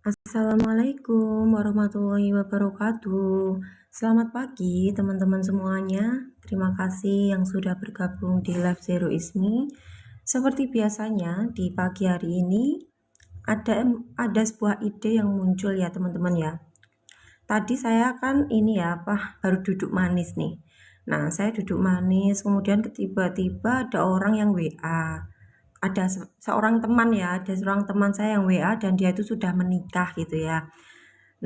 Assalamualaikum warahmatullahi wabarakatuh. Selamat pagi teman-teman semuanya. Terima kasih yang sudah bergabung di Live Zero Ismi. Seperti biasanya di pagi hari ini ada sebuah ide yang muncul ya teman-teman ya. Tadi saya kan baru duduk manis nih. Nah, saya duduk manis, kemudian tiba-tiba ada orang yang WA. Ada seorang teman ya, ada seorang teman saya yang WA dan dia itu sudah menikah gitu ya.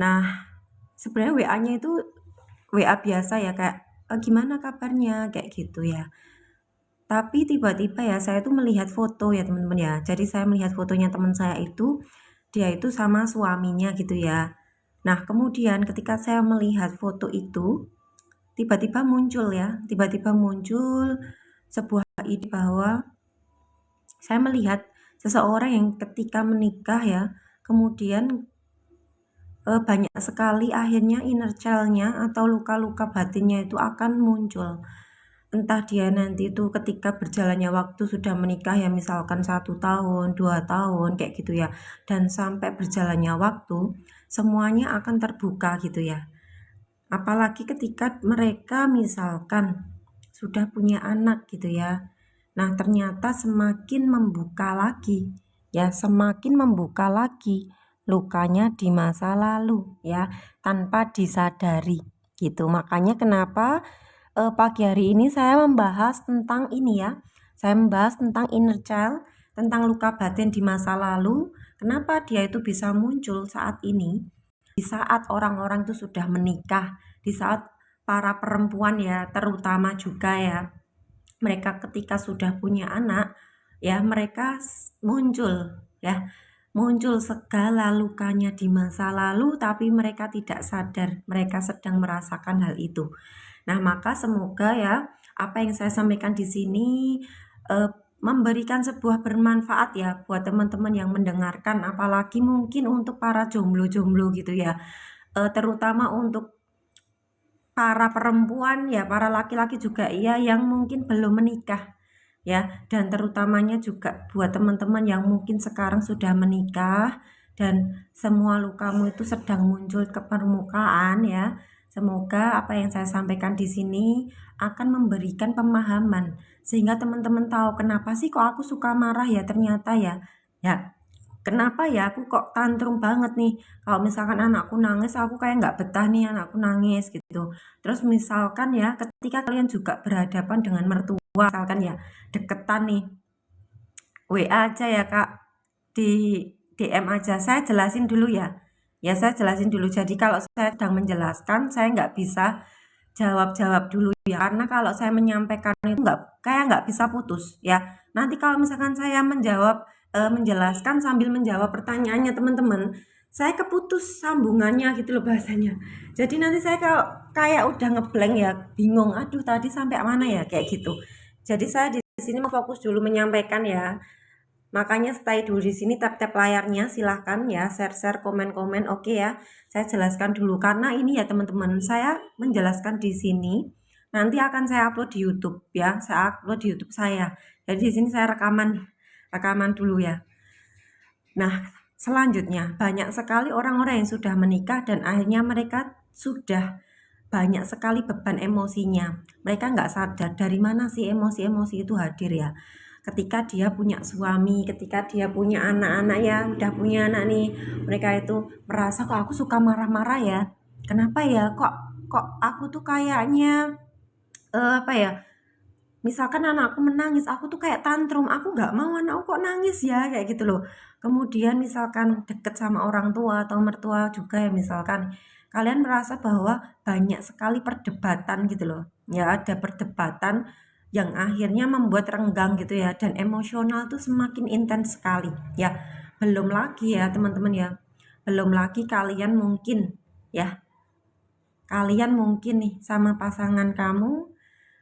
Nah, sebenarnya WA-nya itu WA biasa ya, kayak gimana kabarnya kayak gitu ya. Tapi tiba-tiba ya saya tuh melihat foto ya teman-teman ya. Jadi saya melihat fotonya teman saya itu, dia itu sama suaminya gitu ya. Nah, kemudian ketika saya melihat foto itu, tiba-tiba muncul sebuah ide bahwa saya melihat seseorang yang ketika menikah ya, kemudian banyak sekali akhirnya inner child-nya atau luka-luka batinnya itu akan muncul. Entah dia nanti itu ketika berjalannya waktu sudah menikah ya, misalkan 1 tahun, 2 tahun kayak gitu ya, dan sampai berjalannya waktu semuanya akan terbuka gitu ya. Apalagi ketika mereka misalkan sudah punya anak gitu ya. Nah, ternyata semakin membuka lagi lukanya di masa lalu ya, tanpa disadari gitu. Makanya kenapa pagi hari ini saya membahas tentang ini ya. Saya membahas tentang inner child, tentang luka batin di masa lalu. Kenapa dia itu bisa muncul saat ini? Di saat orang-orang itu sudah menikah, di saat para perempuan ya, terutama juga ya, mereka ketika sudah punya anak ya, mereka muncul segala lukanya di masa lalu, tapi mereka tidak sadar mereka sedang merasakan hal itu. Nah, maka semoga ya apa yang saya sampaikan di sini memberikan sebuah bermanfaat ya buat teman-teman yang mendengarkan, apalagi mungkin untuk para jomblo-jomblo gitu ya, terutama untuk para perempuan ya, para laki-laki juga ya, yang mungkin belum menikah ya, dan terutamanya juga buat teman-teman yang mungkin sekarang sudah menikah dan semua lukamu itu sedang muncul ke permukaan ya. Semoga apa yang saya sampaikan di sini akan memberikan pemahaman sehingga teman-teman tahu kenapa sih kok aku suka marah ya, ternyata ya. Ya, kenapa ya aku kok tantrum banget nih, kalau misalkan anakku nangis aku kayak nggak betah nih anakku nangis gitu. Terus misalkan ya ketika kalian juga berhadapan dengan mertua, misalkan ya deketan nih, WA aja ya kak, di DM aja, saya jelasin dulu ya. Saya jelasin dulu. Jadi kalau saya sedang menjelaskan, saya nggak bisa jawab-jawab dulu ya, karena kalau saya menyampaikan itu nggak bisa putus ya. Nanti kalau misalkan saya menjelaskan sambil menjawab pertanyaannya teman-teman, saya keputus sambungannya gitu loh bahasanya. Jadi nanti saya kalau kayak udah ngeblank ya, bingung, aduh tadi sampai mana ya kayak gitu. Jadi saya di sini mau fokus dulu menyampaikan ya. Makanya stay dulu di sini, tap-tap layarnya, silahkan ya, share-share, komen-komen, oke ya. Saya jelaskan dulu karena ini ya teman-teman, saya menjelaskan di sini, nanti akan saya upload di YouTube ya, saya upload di YouTube saya. Jadi di sini saya rekaman dulu ya. Nah, selanjutnya banyak sekali orang-orang yang sudah menikah dan akhirnya mereka sudah banyak sekali beban emosinya. Mereka nggak sadar dari mana sih emosi-emosi itu hadir ya. Ketika dia punya suami, ketika dia punya anak-anak ya, udah punya anak nih, mereka itu merasa kok aku suka marah-marah ya. Kenapa ya? Kok aku tuh kayaknya apa ya? Misalkan anakku menangis, aku tuh kayak tantrum, aku nggak mau anakku kok nangis ya, kayak gitu loh. Kemudian misalkan deket sama orang tua atau mertua juga ya, misalkan kalian merasa bahwa banyak sekali perdebatan gitu loh. Ya, ada perdebatan yang akhirnya membuat renggang gitu ya, dan emosional tuh semakin intens sekali. Ya, belum lagi ya teman-teman ya, belum lagi kalian mungkin nih sama pasangan kamu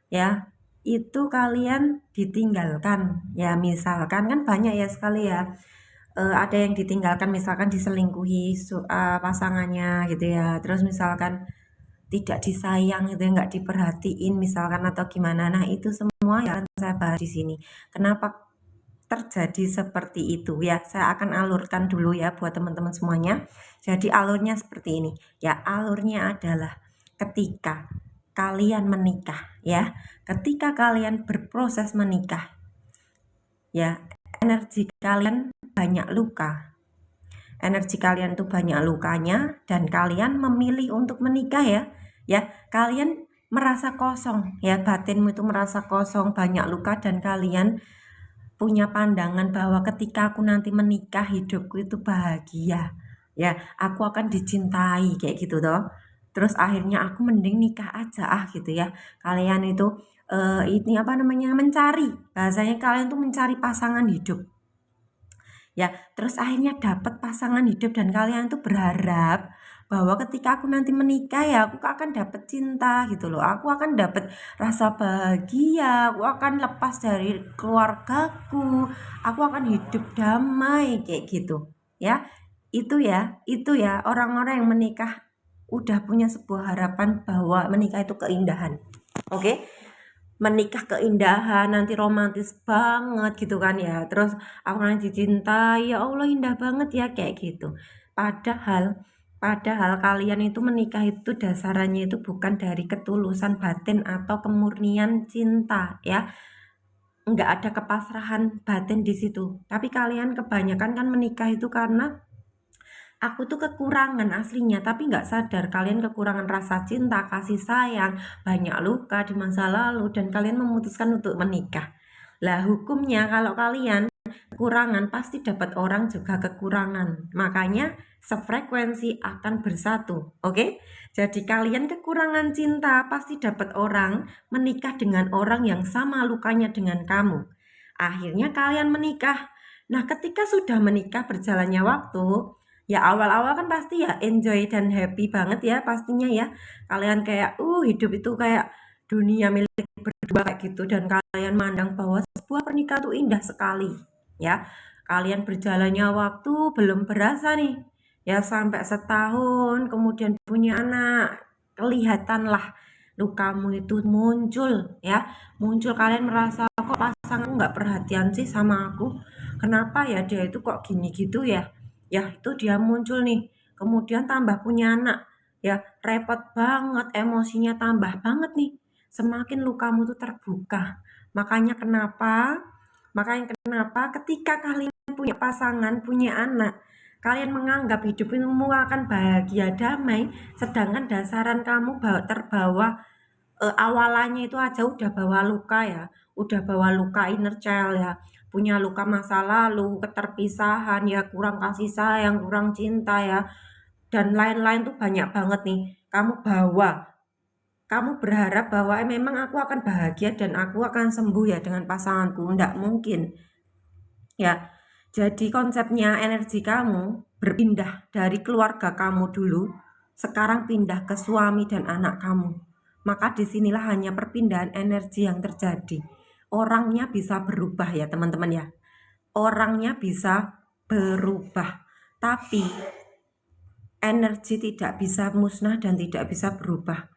ya, itu kalian ditinggalkan ya, misalkan kan banyak ya sekali ya, ada yang ditinggalkan misalkan diselingkuhi pasangannya gitu ya, terus misalkan tidak disayang gitu ya, nggak diperhatiin misalkan atau gimana. Nah, itu semua yang akan saya bahas di sini. Kenapa terjadi seperti itu ya. Saya akan alurkan dulu ya buat teman-teman semuanya. Jadi alurnya seperti ini ya. Alurnya adalah ketika kalian menikah ya, ketika kalian berproses menikah ya, energi kalian banyak luka. Energi kalian tuh banyak lukanya dan kalian memilih untuk menikah ya. Ya, kalian merasa kosong ya, batinmu itu merasa kosong, banyak luka, dan kalian punya pandangan bahwa ketika aku nanti menikah hidupku itu bahagia ya, aku akan dicintai kayak gitu toh. Terus akhirnya aku mending nikah aja gitu ya. Kalian itu ini apa namanya, mencari, bahasanya kalian tuh mencari pasangan hidup ya. Terus akhirnya dapat pasangan hidup dan kalian tuh berharap bahwa ketika aku nanti menikah ya aku akan dapat cinta gitu loh, aku akan dapat rasa bahagia, aku akan lepas dari keluargaku, aku akan hidup damai kayak gitu ya. Itu ya orang-orang yang menikah udah punya sebuah harapan bahwa menikah itu keindahan. Oke, menikah keindahan, nanti romantis banget gitu kan ya. Terus aku nanti dicintai, ya Allah indah banget ya kayak gitu. Padahal kalian itu menikah itu dasarannya itu bukan dari ketulusan batin atau kemurnian cinta ya. Nggak ada kepasrahan batin di situ. Tapi kalian kebanyakan kan menikah itu karena aku tuh kekurangan aslinya, tapi nggak sadar kalian kekurangan rasa cinta, kasih sayang, banyak luka di masa lalu, dan kalian memutuskan untuk menikah. Lah hukumnya kalau kalian kekurangan pasti dapat orang juga kekurangan. Makanya sefrekuensi akan bersatu. Oke? Jadi kalian kekurangan cinta pasti dapat orang menikah dengan orang yang sama lukanya dengan kamu. Akhirnya kalian menikah. Nah, ketika sudah menikah berjalannya waktu, ya awal-awal kan pasti ya enjoy dan happy banget ya pastinya ya. Kalian kayak hidup itu kayak dunia milik berdua kayak gitu, dan kalian mandang bahwa sebuah pernikahan itu indah sekali ya. Kalian berjalannya waktu belum berasa nih ya, sampai setahun kemudian punya anak, kelihatanlah lukamu itu muncul ya. Muncul, kalian merasa kok pasanganku nggak perhatian sih sama aku, kenapa ya dia itu kok gini gitu ya. Ya itu dia muncul nih, kemudian tambah punya anak ya, repot banget, emosinya tambah banget nih, semakin lukamu tuh terbuka. Makanya kenapa ketika kalian punya pasangan, punya anak, kalian menganggap hidupmu akan bahagia damai, sedangkan dasaran kamu terbawa awalannya itu aja udah bawa luka ya, udah bawa luka inner child ya, punya luka masa lalu, keterpisahan ya, kurang kasih sayang, kurang cinta ya, dan lain-lain tuh banyak banget nih kamu bawa. Kamu berharap bahwa memang aku akan bahagia dan aku akan sembuh ya dengan pasanganku. Nggak mungkin ya. Jadi konsepnya energi kamu berpindah dari keluarga kamu dulu, sekarang pindah ke suami dan anak kamu. Maka disinilah hanya perpindahan energi yang terjadi. Orangnya bisa berubah ya teman-teman ya. Orangnya bisa berubah, tapi energi tidak bisa musnah dan tidak bisa berubah.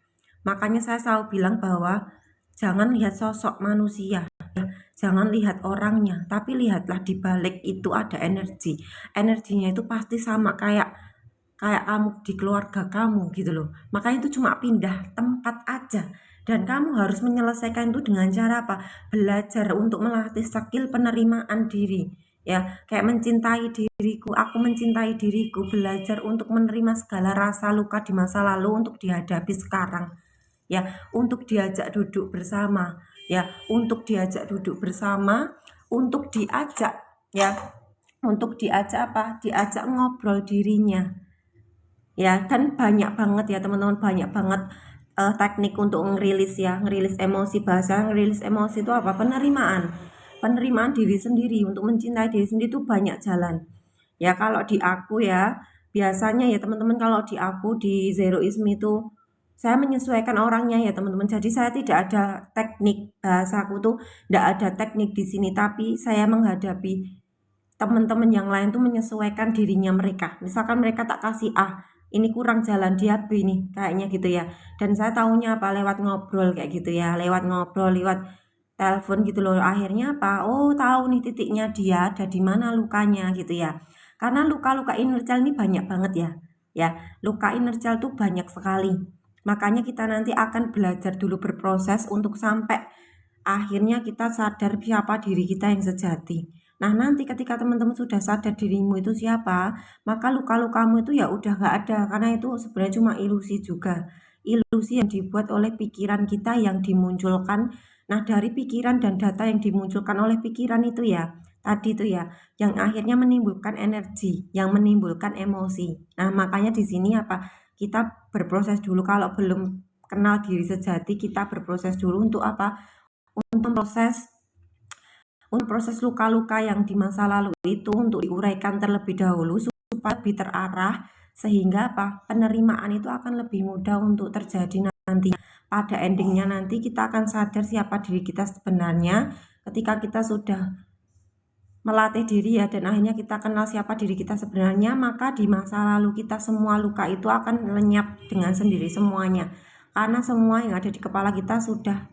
Makanya saya selalu bilang bahwa jangan lihat sosok manusia, jangan lihat orangnya, tapi lihatlah di balik itu ada energi. Energinya itu pasti sama kayak kamu di keluarga kamu gitu loh. Makanya itu cuma pindah tempat aja. Dan kamu harus menyelesaikan itu dengan cara apa? Belajar untuk melatih skill penerimaan diri. Ya, kayak mencintai diriku, aku mencintai diriku, belajar untuk menerima segala rasa luka di masa lalu untuk dihadapi sekarang. Ya, untuk diajak duduk bersama, ya, untuk diajak duduk bersama, untuk diajak ya, untuk diajak apa? Diajak ngobrol dirinya. Ya, kan banyak banget ya teman-teman, banyak banget teknik untuk ngerilis ya, ngerilis emosi. Bahasa ngerilis emosi itu apa? Penerimaan diri sendiri, untuk mencintai diri sendiri itu banyak jalan. Ya, kalau di aku ya, biasanya ya teman-teman, kalau di aku di Zeroism itu saya menyesuaikan orangnya ya teman-teman. Jadi saya tidak ada teknik, bahasaku tuh tidak ada teknik di sini, tapi saya menghadapi teman-teman yang lain tuh menyesuaikan dirinya mereka. Misalkan mereka tak kasih ini kurang jalan dia B nih kayaknya gitu ya. Dan saya taunya apa? Lewat ngobrol kayak gitu ya. Lewat ngobrol, lewat telepon gitu loh. Akhirnya apa? Oh, tahu nih titiknya dia ada di mana lukanya gitu ya. Karena luka-luka inertial ini banyak banget ya. Ya, luka inertial tuh banyak sekali. Makanya kita nanti akan belajar dulu berproses untuk sampai akhirnya kita sadar siapa diri kita yang sejati. Nah, nanti ketika teman-teman sudah sadar dirimu itu siapa, maka luka-lukamu itu ya udah gak ada, karena itu sebenarnya cuma ilusi juga. Ilusi yang dibuat oleh pikiran kita yang dimunculkan. Nah, dari pikiran dan data yang dimunculkan oleh pikiran itu ya, tadi itu ya, yang akhirnya menimbulkan energi, yang menimbulkan emosi. Nah, makanya di sini apa? Kita berproses dulu. Kalau belum kenal diri sejati, kita berproses dulu untuk apa? Untuk proses luka-luka yang di masa lalu itu untuk diuraikan terlebih dahulu supaya lebih terarah, sehingga apa? Penerimaan itu akan lebih mudah untuk terjadi nanti. Pada endingnya nanti kita akan sadar siapa diri kita sebenarnya ketika kita sudah melatih diri ya, dan akhirnya kita kenal siapa diri kita sebenarnya, maka di masa lalu kita semua luka itu akan lenyap dengan sendiri semuanya, karena semua yang ada di kepala kita sudah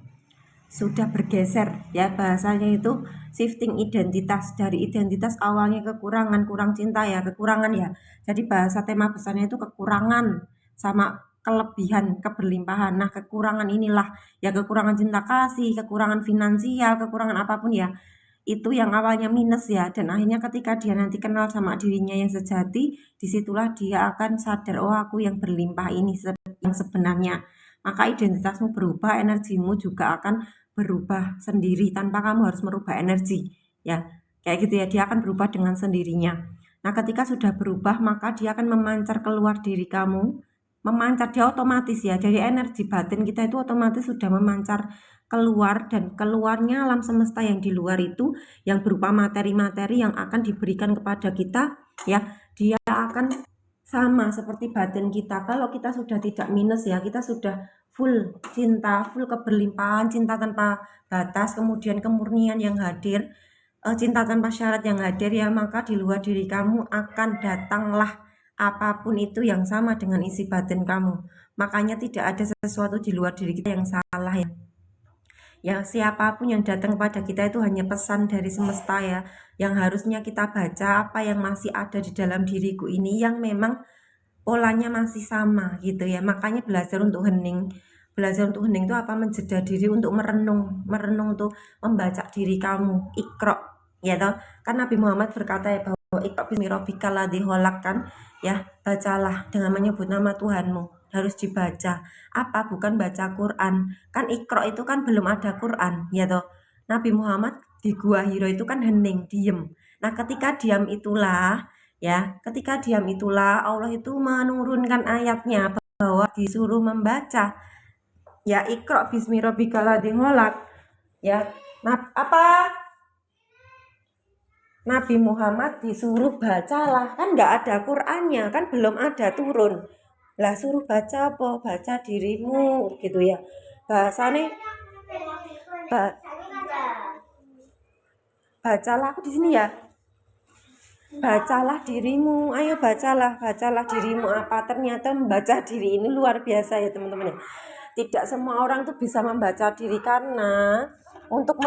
bergeser ya, bahasanya itu shifting identitas, dari identitas awalnya kekurangan, kurang cinta ya, kekurangan ya, jadi bahasa tema besarnya itu kekurangan sama kelebihan, keberlimpahan. Nah, kekurangan inilah ya, kekurangan cinta kasih, kekurangan finansial, kekurangan apapun ya, itu yang awalnya minus ya, dan akhirnya ketika dia nanti kenal sama dirinya yang sejati, disitulah dia akan sadar, oh aku yang berlimpah ini yang sebenarnya. Maka identitasmu berubah, energimu juga akan berubah sendiri tanpa kamu harus merubah energi ya, kayak gitu ya, dia akan berubah dengan sendirinya. Nah, ketika sudah berubah maka dia akan memancar keluar diri kamu, memancar dia otomatis ya, jadi energi batin kita itu otomatis sudah memancar keluar, dan keluarnya alam semesta yang di luar itu yang berupa materi-materi yang akan diberikan kepada kita ya, dia akan sama seperti batin kita. Kalau kita sudah tidak minus ya, kita sudah full cinta, full keberlimpahan, cinta tanpa batas, kemudian kemurnian yang hadir, cinta tanpa syarat yang hadir ya, maka di luar diri kamu akan datanglah apapun itu yang sama dengan isi batin kamu. Makanya tidak ada sesuatu di luar diri kita yang salah ya. Ya, siapapun yang datang pada kita itu hanya pesan dari semesta ya, yang harusnya kita baca apa yang masih ada di dalam diriku ini yang memang polanya masih sama gitu ya. Makanya belajar untuk hening. Belajar untuk hening itu apa? Menjeda diri untuk merenung, untuk membaca diri kamu, Iqra ya toh. Kan Nabi Muhammad berkata ya bahwa Iqra bismi rabbikal ladzi khalaq, kan ya, bacalah dengan menyebut nama Tuhanmu, harus dibaca. Apa? Bukan baca Quran. Kan Iqra itu kan belum ada Quran ya toh. Nabi Muhammad di Gua Hiro itu kan hening, diem. Nah, ketika diam itulah ya, ketika diam itulah Allah itu menurunkan ayatnya bahwa disuruh membaca ya, Iqra bismi rabbikal ladzi khalaq ya. Nah, apa? Nabi Muhammad disuruh bacalah, kan nggak ada Qur'annya, kan belum ada turun. Lah suruh baca apa? Baca dirimu gitu ya. Bahasane ba, bacalah, aku di sini ya. Bacalah dirimu, ayo bacalah dirimu. Apa? Ternyata membaca diri ini luar biasa ya teman-teman ya. Tidak semua orang tuh bisa membaca diri, karena untuk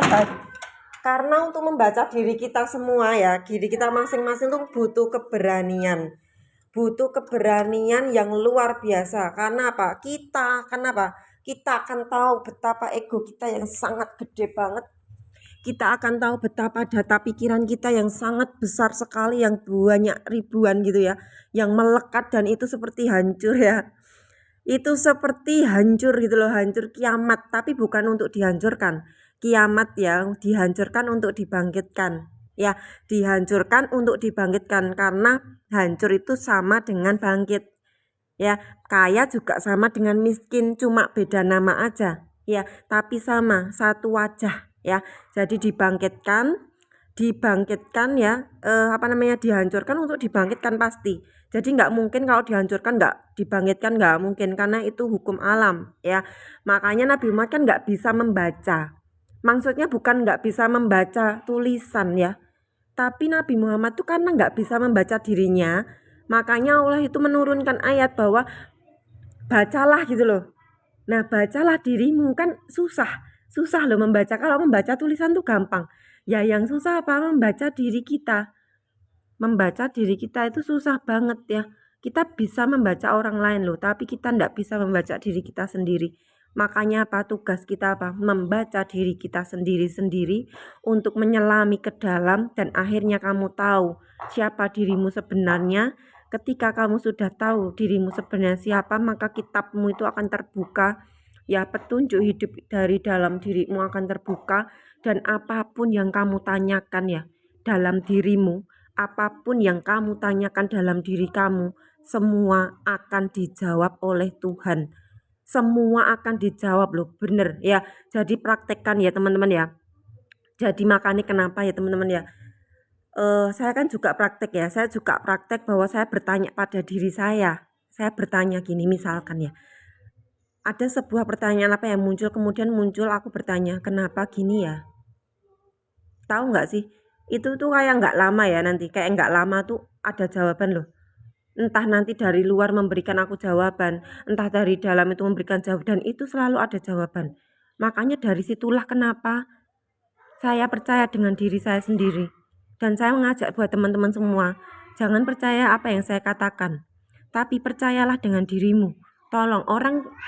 membaca diri kita semua ya, diri kita masing-masing tuh butuh keberanian. Butuh keberanian yang luar biasa. Karena apa? Kenapa? Kita akan tahu betapa ego kita yang sangat gede banget. Kita akan tahu betapa data pikiran kita yang sangat besar sekali, yang banyak ribuan gitu ya, yang melekat, dan itu seperti hancur ya. Itu seperti hancur gitu loh, hancur kiamat, tapi bukan untuk dihancurkan. Kiamat ya, dihancurkan untuk dibangkitkan. Ya, dihancurkan untuk dibangkitkan, karena hancur itu sama dengan bangkit. Ya, kaya juga sama dengan miskin, cuma beda nama aja. Ya, tapi sama, satu wajah ya. Jadi dibangkitkan ya, dihancurkan untuk dibangkitkan pasti. Jadi nggak mungkin kalau dihancurkan nggak dibangkitkan, nggak mungkin, karena itu hukum alam ya. Makanya Nabi Muhammad kan nggak bisa membaca. Maksudnya bukan nggak bisa membaca tulisan ya, tapi Nabi Muhammad tuh karena nggak bisa membaca dirinya, makanya Allah itu menurunkan ayat bahwa bacalah gitu loh. Nah, bacalah dirimu, kan susah Susah loh membaca. Kalau membaca tulisan tuh gampang. Ya yang susah apa? Membaca diri kita. Membaca diri kita itu susah banget ya. Kita bisa membaca orang lain loh, tapi kita tidak bisa membaca diri kita sendiri. Makanya apa? Tugas kita apa? Membaca diri kita sendiri-sendiri untuk menyelami ke dalam dan akhirnya kamu tahu siapa dirimu sebenarnya. Ketika kamu sudah tahu dirimu sebenarnya siapa, maka kitabmu itu akan terbuka. Ya, petunjuk hidup dari dalam dirimu akan terbuka dan apapun yang kamu tanyakan ya dalam dirimu, apapun yang kamu tanyakan dalam diri kamu, semua akan dijawab oleh Tuhan. Semua akan dijawab loh, bener ya. Jadi praktekkan ya teman-teman ya. Jadi makanya kenapa ya teman-teman ya. Saya kan juga praktek ya. Saya juga praktek bahwa saya bertanya pada diri saya. Saya bertanya gini misalkan ya. Ada sebuah pertanyaan apa yang muncul, kemudian muncul aku bertanya, kenapa gini ya? Tahu nggak sih? Itu tuh kayak nggak lama ya nanti. Kayak nggak lama tuh ada jawaban loh. Entah nanti dari luar memberikan aku jawaban, entah dari dalam itu memberikan jawaban, dan itu selalu ada jawaban. Makanya dari situlah kenapa saya percaya dengan diri saya sendiri. Dan saya mengajak buat teman-teman semua, jangan percaya apa yang saya katakan, tapi percayalah dengan dirimu. Tolong,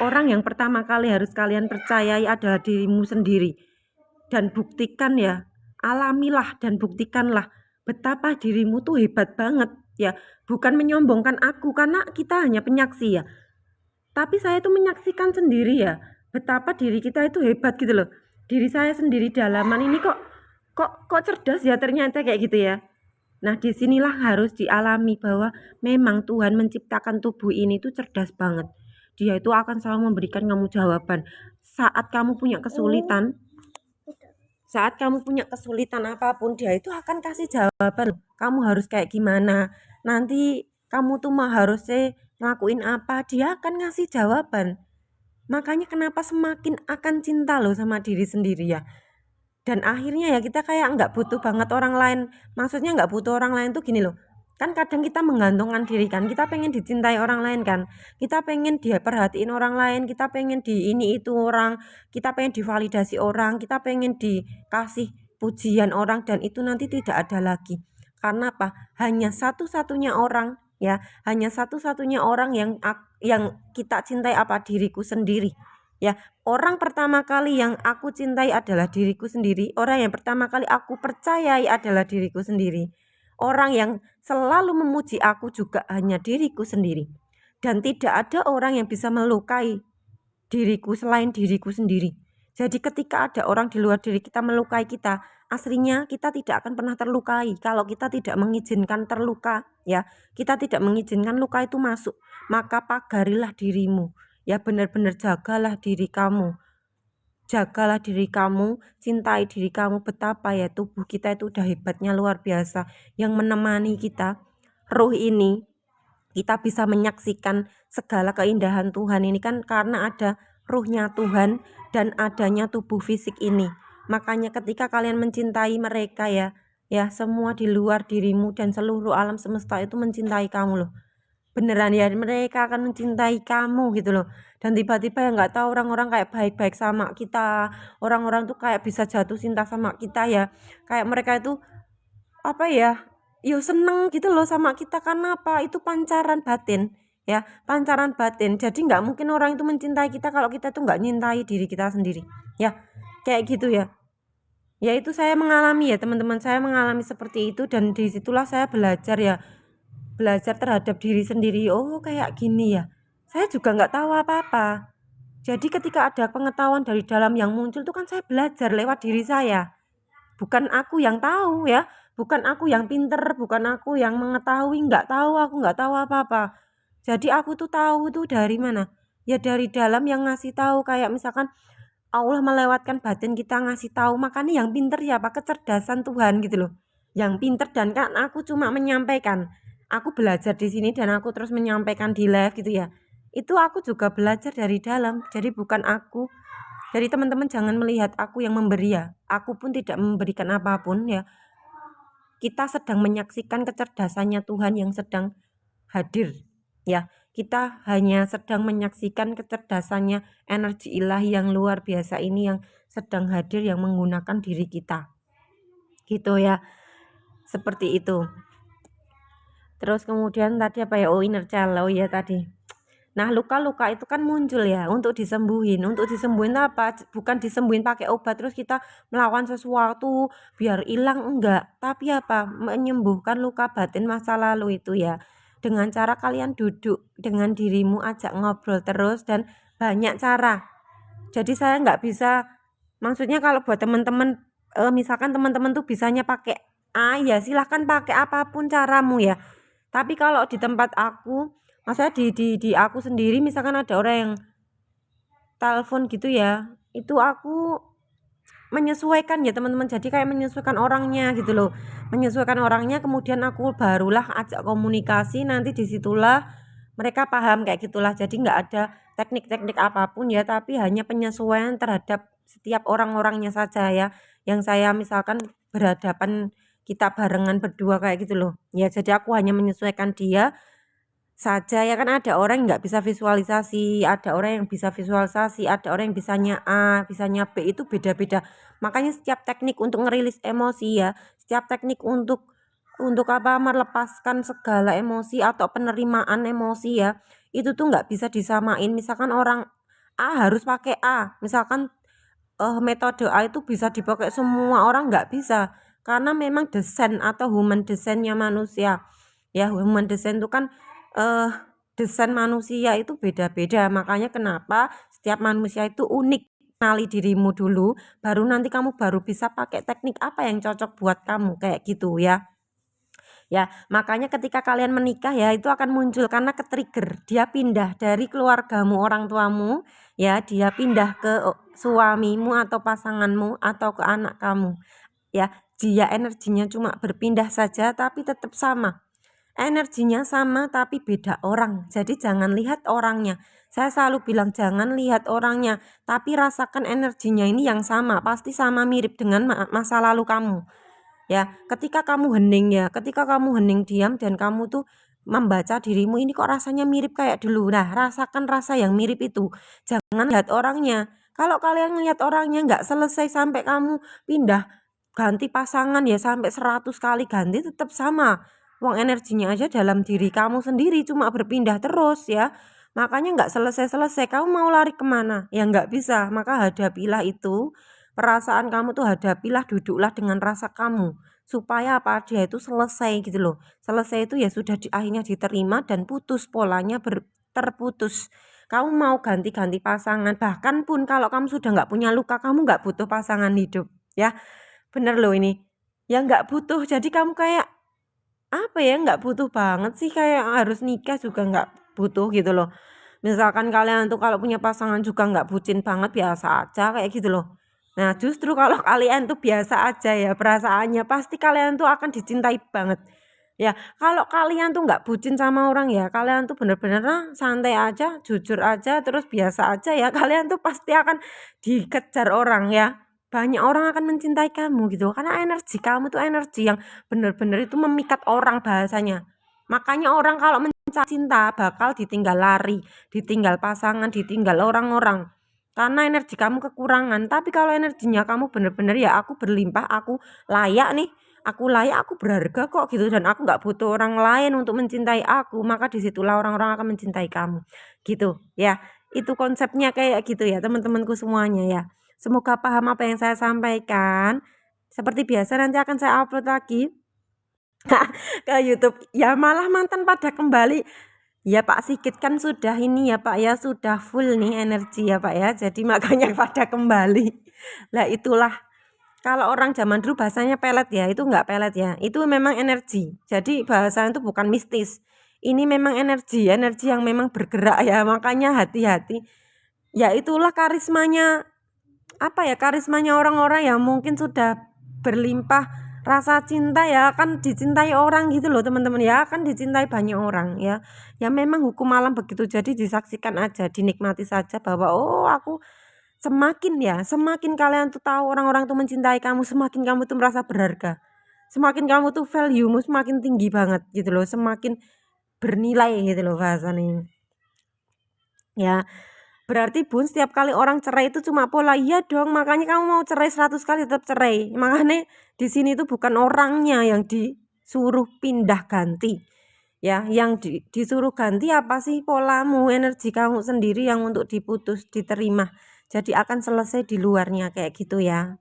orang yang pertama kali harus kalian percayai adalah dirimu sendiri. Dan buktikan ya, alamilah dan buktikanlah betapa dirimu tuh hebat banget ya. Bukan menyombongkan aku, karena kita hanya penyaksi ya. Tapi saya tuh menyaksikan sendiri ya, betapa diri kita itu hebat gitu loh. Diri saya sendiri dalaman ini kok cerdas ya ternyata kayak gitu ya. Nah, disinilah harus dialami bahwa memang Tuhan menciptakan tubuh ini tuh cerdas banget. Dia itu akan selalu memberikan kamu jawaban. Saat kamu punya kesulitan, saat kamu punya kesulitan apapun, dia itu akan kasih jawaban. Kamu harus kayak gimana? Nanti kamu tuh harusnya ngelakuin apa? Dia akan ngasih jawaban. Makanya kenapa semakin akan cinta loh sama diri sendiri ya. Dan akhirnya ya kita kayak nggak butuh banget orang lain. Maksudnya nggak butuh orang lain tuh gini loh. Kan kadang kita menggantungkan diri kan. Kita pengen dicintai orang lain kan. Kita pengen dia perhatiin orang lain. Kita pengen di ini itu orang. Kita pengen divalidasi orang. Kita pengen dikasih pujian orang. Dan itu nanti tidak ada lagi. Karena apa? Hanya satu-satunya orang ya. Hanya satu-satunya orang yang kita cintai apa? Diriku sendiri. Ya, orang pertama kali yang aku cintai adalah diriku sendiri. Orang yang pertama kali aku percayai adalah diriku sendiri. Orang yang selalu memuji aku juga hanya diriku sendiri. Dan tidak ada orang yang bisa melukai diriku selain diriku sendiri. Jadi ketika ada orang di luar diri kita melukai kita, aslinya kita tidak akan pernah terlukai. Kalau kita tidak mengizinkan terluka, ya, kita tidak mengizinkan luka itu masuk, maka pagarilah dirimu. Ya, benar-benar jagalah diri kamu. Jagalah diri kamu, cintai diri kamu. Betapa ya tubuh kita itu udah hebatnya luar biasa. Yang menemani kita, ruh ini, kita bisa menyaksikan segala keindahan Tuhan ini kan karena ada ruhnya Tuhan dan adanya tubuh fisik ini. Makanya ketika kalian mencintai mereka ya semua di luar dirimu dan seluruh alam semesta itu mencintai kamu loh. Beneran ya, mereka akan mencintai kamu gitu loh. Dan tiba-tiba ya nggak tahu orang-orang kayak baik-baik sama kita, orang-orang tuh kayak bisa jatuh cinta sama kita ya, kayak mereka itu apa ya, yo seneng gitu loh sama kita. Karena apa? Itu pancaran batin ya, pancaran batin. Jadi nggak mungkin orang itu mencintai kita kalau kita tuh nggak nyintai diri kita sendiri ya, kayak gitu ya. Ya itu saya mengalami ya teman-teman, saya mengalami seperti itu dan disitulah saya belajar ya, belajar terhadap diri sendiri. Oh kayak gini ya, saya juga nggak tahu apa-apa. Jadi ketika ada pengetahuan dari dalam yang muncul tuh kan saya belajar lewat diri saya. Bukan aku yang tahu ya, bukan aku yang pinter, bukan aku yang mengetahui, nggak tahu, aku nggak tahu apa-apa. Jadi aku tuh tahu tuh dari mana? Ya dari dalam yang ngasih tahu, kayak misalkan Allah melewatkan batin kita ngasih tahu. Makanya yang pinter ya apa? Kecerdasan Tuhan gitu loh. Yang pinter, dan kan aku cuma menyampaikan. Aku belajar di sini dan aku terus menyampaikan di live gitu ya. Itu aku juga belajar dari dalam. Jadi bukan aku. Jadi teman-teman jangan melihat aku yang memberi ya. Aku pun tidak memberikan apapun ya. Kita sedang menyaksikan kecerdasannya Tuhan yang sedang hadir ya. kita hanya sedang menyaksikan kecerdasannya energi ilahi yang luar biasa ini yang sedang hadir, yang menggunakan diri kita. Gitu ya. Seperti itu. Terus kemudian tadi apa ya? Oh, inner child. Oh ya tadi. Nah, luka-luka itu kan muncul ya untuk disembuhin. Untuk disembuhin apa? Bukan disembuhin pakai obat terus kita melawan sesuatu biar hilang, enggak. Tapi apa? Menyembuhkan luka batin masa lalu itu ya. Dengan cara kalian duduk dengan dirimu, ajak ngobrol terus dan banyak cara. Jadi saya nggak bisa, maksudnya kalau buat teman-teman misalkan teman-teman tuh bisanya pakai A, ya silahkan pakai apapun caramu ya. Tapi kalau di tempat aku, maksudnya di aku sendiri, misalkan ada orang yang telepon gitu ya, itu aku menyesuaikan ya teman-teman. Jadi kayak menyesuaikan orangnya gitu loh, menyesuaikan orangnya, kemudian aku barulah ajak komunikasi, nanti disitulah mereka paham kayak gitulah. Jadi nggak ada teknik-teknik apapun ya, tapi hanya penyesuaian terhadap setiap orang-orangnya saja ya, yang saya misalkan berhadapan, kita barengan berdua kayak gitu loh ya. Jadi aku hanya menyesuaikan dia saja ya. Kan ada orang yang nggak bisa visualisasi, ada orang yang bisa visualisasi, ada orang yang bisanya A, bisanya B, itu beda-beda. Makanya setiap teknik untuk ngerilis emosi ya, setiap teknik untuk apa, melepaskan segala emosi atau penerimaan emosi ya, itu tuh nggak bisa disamain. Misalkan orang A harus pakai A, misalkan metode A itu bisa dipakai semua orang, nggak bisa, karena memang desain atau human desainnya manusia ya. Human design itu kan desain manusia itu beda-beda. Makanya kenapa setiap manusia itu unik. Kenali dirimu dulu, baru nanti kamu baru bisa pakai teknik apa yang cocok buat kamu kayak gitu ya. Ya, makanya ketika kalian menikah ya, itu akan muncul karena ke-trigger. Dia pindah dari keluargamu, orang tuamu, ya, dia pindah ke suamimu atau pasanganmu atau ke anak kamu. Ya, dia energinya cuma berpindah saja tapi tetap sama. Energinya sama tapi beda orang. Jadi jangan lihat orangnya. Saya selalu bilang jangan lihat orangnya, tapi rasakan energinya ini yang sama, pasti sama mirip dengan masa lalu kamu. Ya, ketika kamu hening diam dan kamu tuh membaca dirimu, ini kok rasanya mirip kayak dulu. Nah, rasakan rasa yang mirip itu. Jangan lihat orangnya. Kalau kalian lihat orangnya nggak selesai sampai kamu pindah ganti pasangan ya, sampai 100 kali ganti tetap sama. Wong energinya aja dalam diri kamu sendiri cuma berpindah terus ya. Makanya nggak selesai-selesai. Kamu mau lari kemana? Ya nggak bisa. Maka hadapilah itu. Perasaan kamu tuh hadapilah, duduklah dengan rasa kamu. Supaya apa? Dia itu selesai gitu loh. Selesai itu ya sudah akhirnya diterima dan putus, polanya terputus. Kamu mau ganti-ganti pasangan. Bahkan pun kalau kamu sudah nggak punya luka, kamu nggak butuh pasangan hidup ya. Bener loh ini. Ya nggak butuh. Jadi kamu kayak apa ya, nggak butuh banget sih, kayak harus nikah juga nggak butuh gitu loh. Misalkan kalian tuh kalau punya pasangan juga nggak bucin banget, biasa aja kayak gitu loh. Nah justru kalau kalian tuh biasa aja ya perasaannya, pasti kalian tuh akan dicintai banget ya. Kalau kalian tuh nggak bucin sama orang ya, kalian tuh bener-bener santai aja, jujur aja, terus biasa aja ya, kalian tuh pasti akan dikejar orang ya. Banyak orang akan mencintai kamu gitu, karena energi kamu tuh energi yang bener-bener itu memikat orang bahasanya. Makanya orang kalau mencari cinta bakal ditinggal lari, ditinggal pasangan, ditinggal orang-orang, karena energi kamu kekurangan. Tapi kalau energinya kamu bener-bener ya, aku berlimpah, aku layak nih, aku berharga kok gitu, dan aku nggak butuh orang lain untuk mencintai aku, maka disitulah orang-orang akan mencintai kamu gitu ya. Itu konsepnya kayak gitu ya teman-temanku semuanya ya. Semoga paham apa yang saya sampaikan. Seperti biasa nanti akan saya upload lagi ke YouTube. Ya malah mantan pada kembali. Ya Pak Sigit kan sudah ini ya Pak ya, sudah full nih energi ya Pak ya. Jadi makanya pada kembali. Lah itulah, kalau orang zaman dulu bahasanya pelet ya, itu enggak pelet ya. Itu memang energi. Jadi bahasanya itu bukan mistis. Ini memang energi, energi yang memang bergerak ya. Makanya hati-hati. Ya itulah karismanya, apa ya, karismanya orang-orang yang mungkin sudah berlimpah rasa cinta ya, akan dicintai orang gitu loh teman-teman ya, akan dicintai banyak orang ya. Ya memang hukum alam begitu, jadi disaksikan aja, dinikmati saja bahwa oh aku semakin kalian tuh tahu orang-orang tuh mencintai kamu, semakin kamu tuh merasa berharga, semakin kamu tuh value-mu semakin tinggi banget gitu loh, semakin bernilai gitu loh bahasanya. Ya, berarti Bun setiap kali orang cerai itu cuma pola. Iya dong, makanya kamu mau cerai 100 kali tetap cerai. Makanya di sini itu bukan orangnya yang disuruh pindah ganti. Ya, yang disuruh ganti apa sih? Polamu, energi kamu sendiri yang untuk diputus, diterima. Jadi akan selesai di luarnya kayak gitu ya.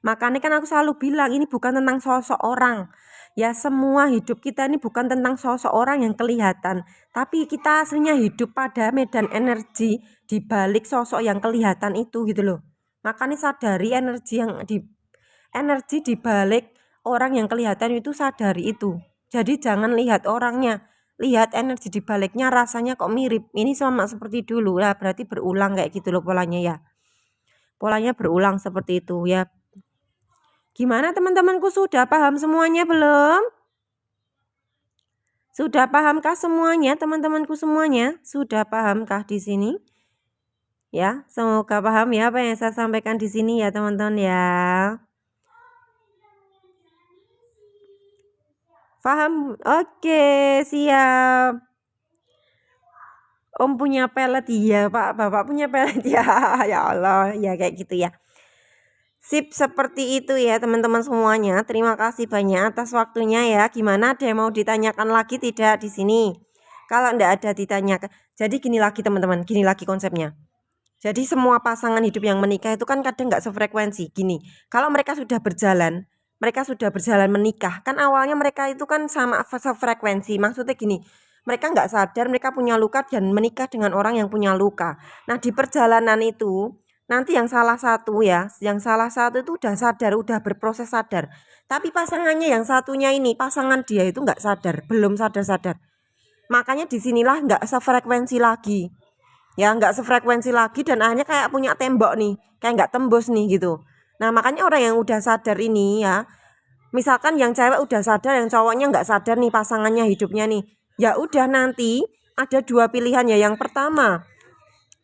Makanya kan aku selalu bilang ini bukan tentang sosok orang. Ya semua hidup kita ini bukan tentang sosok orang yang kelihatan. Tapi kita aslinya hidup pada medan energi di balik sosok yang kelihatan itu gitu loh. Makanya sadari energi di balik orang yang kelihatan itu, sadari itu. Jadi jangan lihat orangnya, lihat energi di baliknya, rasanya kok mirip. Ini sama seperti dulu ya, berarti berulang kayak gitu loh polanya ya. Polanya berulang seperti itu ya. Gimana teman-temanku, sudah paham semuanya belum? Sudah pahamkah semuanya teman-temanku semuanya? Sudah pahamkah di sini? Ya, semoga paham ya apa yang saya sampaikan di sini ya teman-teman ya. Paham? Oke, siap. Om punya pelet, iya Pak, Bapak punya pelet ya. Ya Allah, ya kayak gitu ya. Sip, seperti itu ya teman-teman semuanya. Terima kasih banyak atas waktunya ya. Gimana, ada yang mau ditanyakan lagi tidak di sini? Kalau enggak ada ditanyakan. Jadi gini lagi teman-teman, gini lagi konsepnya. Jadi semua pasangan hidup yang menikah itu kan kadang nggak sefrekuensi. Gini, kalau mereka sudah berjalan menikah, kan awalnya mereka itu kan sama sefrekuensi. Maksudnya gini, mereka nggak sadar mereka punya luka dan menikah dengan orang yang punya luka. Nah di perjalanan itu nanti yang salah satu itu udah sadar, udah berproses sadar. Tapi pasangannya yang satunya ini, pasangan dia itu nggak sadar, belum sadar-sadar. Makanya disinilah nggak sefrekuensi lagi. Ya nggak sefrekuensi lagi dan akhirnya kayak punya tembok nih, kayak nggak tembus nih gitu. Nah makanya orang yang udah sadar ini ya, misalkan yang cewek udah sadar, yang cowoknya nggak sadar nih pasangannya hidupnya nih, ya udah nanti ada dua pilihan ya. Yang pertama,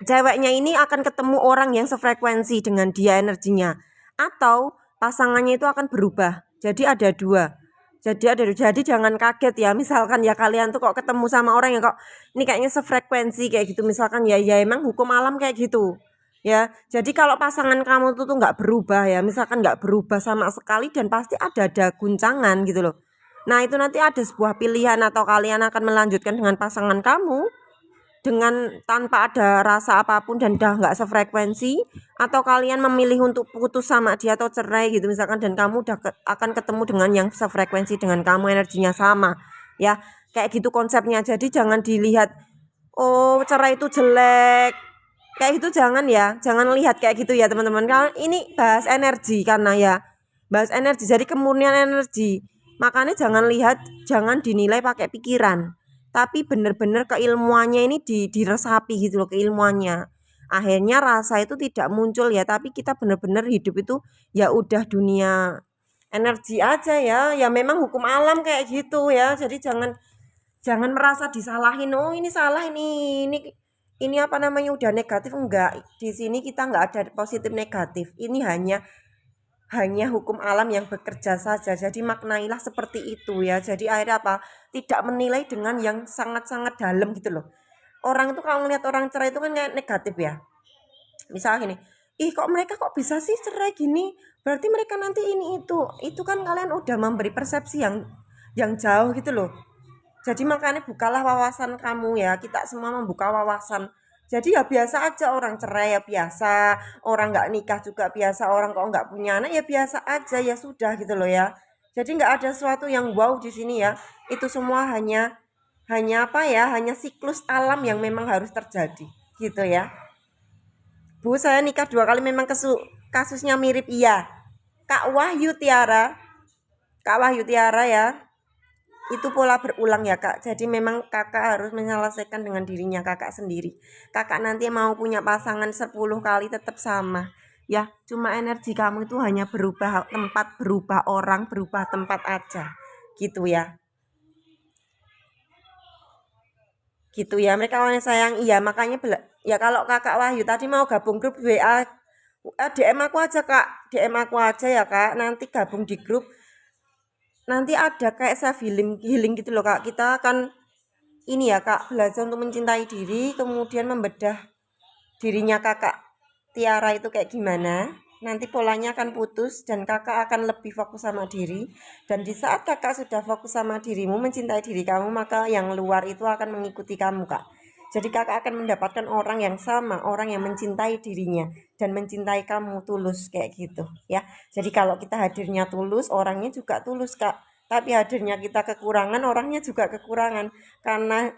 ceweknya ini akan ketemu orang yang sefrekuensi dengan dia energinya, atau pasangannya itu akan berubah. Jadi ada dua. Jadi jangan kaget ya, misalkan ya kalian tuh kok ketemu sama orang yang kok ini kayaknya sefrekuensi kayak gitu, misalkan ya emang hukum alam kayak gitu ya. Jadi kalau pasangan kamu tuh nggak berubah ya, misalkan nggak berubah sama sekali dan pasti ada guncangan gitu loh. Nah itu nanti ada sebuah pilihan, atau kalian akan melanjutkan dengan pasangan kamu dengan tanpa ada rasa apapun dan udah nggak sefrekuensi, atau kalian memilih untuk putus sama dia atau cerai gitu misalkan, dan kamu udah akan ketemu dengan yang sefrekuensi dengan kamu, energinya sama ya, kayak gitu konsepnya. Jadi jangan dilihat oh cerai itu jelek kayak gitu, jangan ya, jangan lihat kayak gitu ya teman-teman. Kalau ini bahas energi, karena ya bahas energi jadi kemurnian energi, makanya jangan lihat, jangan dinilai pakai pikiran, tapi bener-bener keilmuannya ini diresapi gitu loh, keilmuannya. Akhirnya rasa itu tidak muncul ya, tapi kita bener-bener hidup itu ya udah dunia energi aja ya. Ya memang hukum alam kayak gitu ya. Jadi jangan jangan merasa disalahin. Oh ini salah, ini apa namanya udah negatif. Enggak. Di sini kita enggak ada positif negatif. Ini hanya hukum alam yang bekerja saja. Jadi maknailah seperti itu ya. Jadi akhirnya apa? Tidak menilai dengan yang sangat-sangat dalam gitu loh. Orang itu kalau ngeliat orang cerai itu kan kayak negatif ya. Misalnya gini, ih kok mereka kok bisa sih cerai gini? Berarti mereka nanti ini itu. Itu kan kalian udah memberi persepsi yang jauh gitu loh. Jadi makanya bukalah wawasan kamu ya. Kita semua membuka wawasan. Jadi ya biasa aja, orang cerai ya biasa, orang nggak nikah juga biasa, orang kok nggak punya anak ya biasa aja, ya sudah gitu loh ya. Jadi nggak ada sesuatu yang wow di sini ya. Itu semua hanya apa ya? Hanya siklus alam yang memang harus terjadi gitu ya. Bu, saya nikah 2 kali memang kasusnya mirip, iya. Kak Wahyu Tiara, Kak Wahyu Tiara ya. Itu pola berulang ya kak. Jadi memang kakak harus menyelesaikan dengan dirinya kakak sendiri. Kakak nanti mau punya pasangan 10 kali tetap sama ya, cuma energi kamu itu hanya berubah tempat, berubah orang, berubah tempat aja gitu ya. Gitu ya, mereka orang yang sayang. Iya makanya ya kalau kakak Wahyu tadi mau gabung grup WA, DM aku aja kak, DM aku aja ya kak, nanti gabung di grup. Nanti ada kayak self healing gitu loh kak. Kita akan ini ya Kak, belajar untuk mencintai diri, kemudian membedah dirinya Kakak Tiara itu kayak gimana. Nanti polanya akan putus dan Kakak akan lebih fokus sama diri. Dan di saat Kakak sudah fokus sama dirimu, mencintai diri kamu, maka yang luar itu akan mengikuti kamu Kak. Jadi Kakak akan mendapatkan orang yang sama, orang yang mencintai dirinya dan mencintai kamu tulus kayak gitu ya. Jadi kalau kita hadirnya tulus, orangnya juga tulus Kak. Tapi hadirnya kita kekurangan, orangnya juga kekurangan. Karena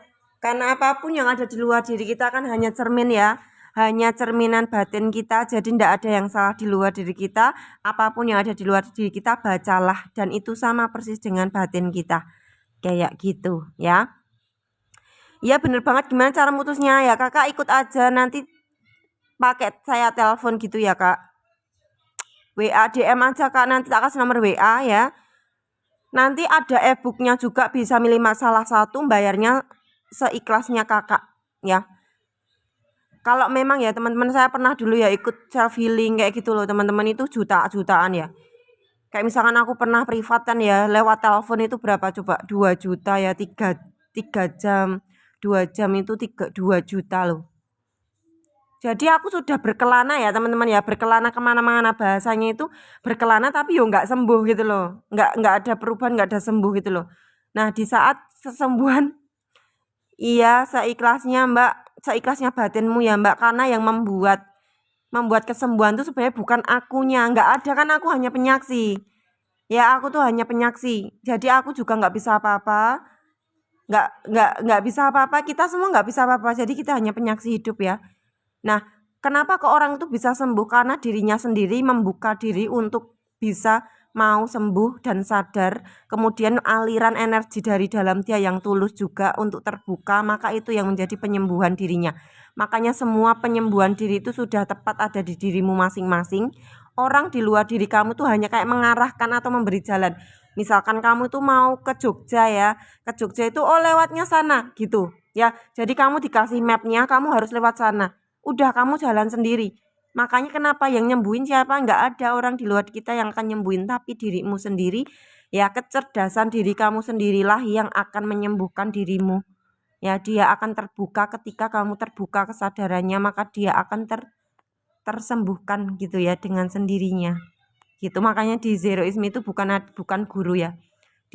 apapun yang ada di luar diri kita kan hanya cermin ya, hanya cerminan batin kita. Jadi tidak ada yang salah di luar diri kita. Apapun yang ada di luar diri kita bacalah, dan itu sama persis dengan batin kita kayak gitu ya. Ya bener banget. Gimana cara mutusnya ya Kakak? Ikut aja, nanti pakai saya telepon gitu ya Kak. WA DM aja Kak, nanti tak kasih nomor WA ya. Nanti ada e-booknya juga, bisa milih masalah satu, bayarnya seikhlasnya Kakak ya. Kalau memang ya teman-teman, saya pernah dulu ya ikut self healing kayak gitu loh teman-teman, itu jutaan ya. Kayak misalkan aku pernah privatan ya, lewat telepon itu berapa coba, 2 juta ya, 3 jam, 2 jam itu 2 juta loh. Jadi aku sudah berkelana ya teman-teman ya, berkelana kemana-mana, bahasanya itu berkelana tapi yo nggak sembuh gitu loh, nggak ada perubahan, nggak ada sembuh gitu loh. Nah di saat kesembuhan, iya seikhlasnya Mbak, seikhlasnya batinmu ya Mbak, karena yang membuat kesembuhan itu sebenarnya bukan akunya, nggak ada, kan aku hanya penyaksi. Ya aku tuh hanya penyaksi, jadi aku juga nggak bisa apa-apa, nggak bisa apa-apa, kita semua nggak bisa apa-apa, jadi kita hanya penyaksi hidup ya. Nah, kenapa kok orang itu bisa sembuh? Karena dirinya sendiri membuka diri untuk bisa mau sembuh dan sadar. Kemudian aliran energi dari dalam dia yang tulus juga untuk terbuka, maka itu yang menjadi penyembuhan dirinya. Makanya semua penyembuhan diri itu sudah tepat ada di dirimu masing-masing. Orang di luar diri kamu tuh hanya kayak mengarahkan atau memberi jalan. Misalkan kamu tuh mau ke Jogja ya, ke Jogja itu lewatnya sana gitu ya. Jadi kamu dikasih mapnya, kamu harus lewat sana. Udah kamu jalan sendiri. Makanya kenapa yang nyembuhin siapa? Nggak ada orang di luar kita yang akan nyembuhin, tapi dirimu sendiri. Ya kecerdasan diri kamu sendirilah yang akan menyembuhkan dirimu. Ya dia akan terbuka, ketika kamu terbuka kesadarannya, maka dia akan tersembuhkan gitu ya dengan sendirinya. Gitu, makanya di Zeroisme itu bukan guru ya.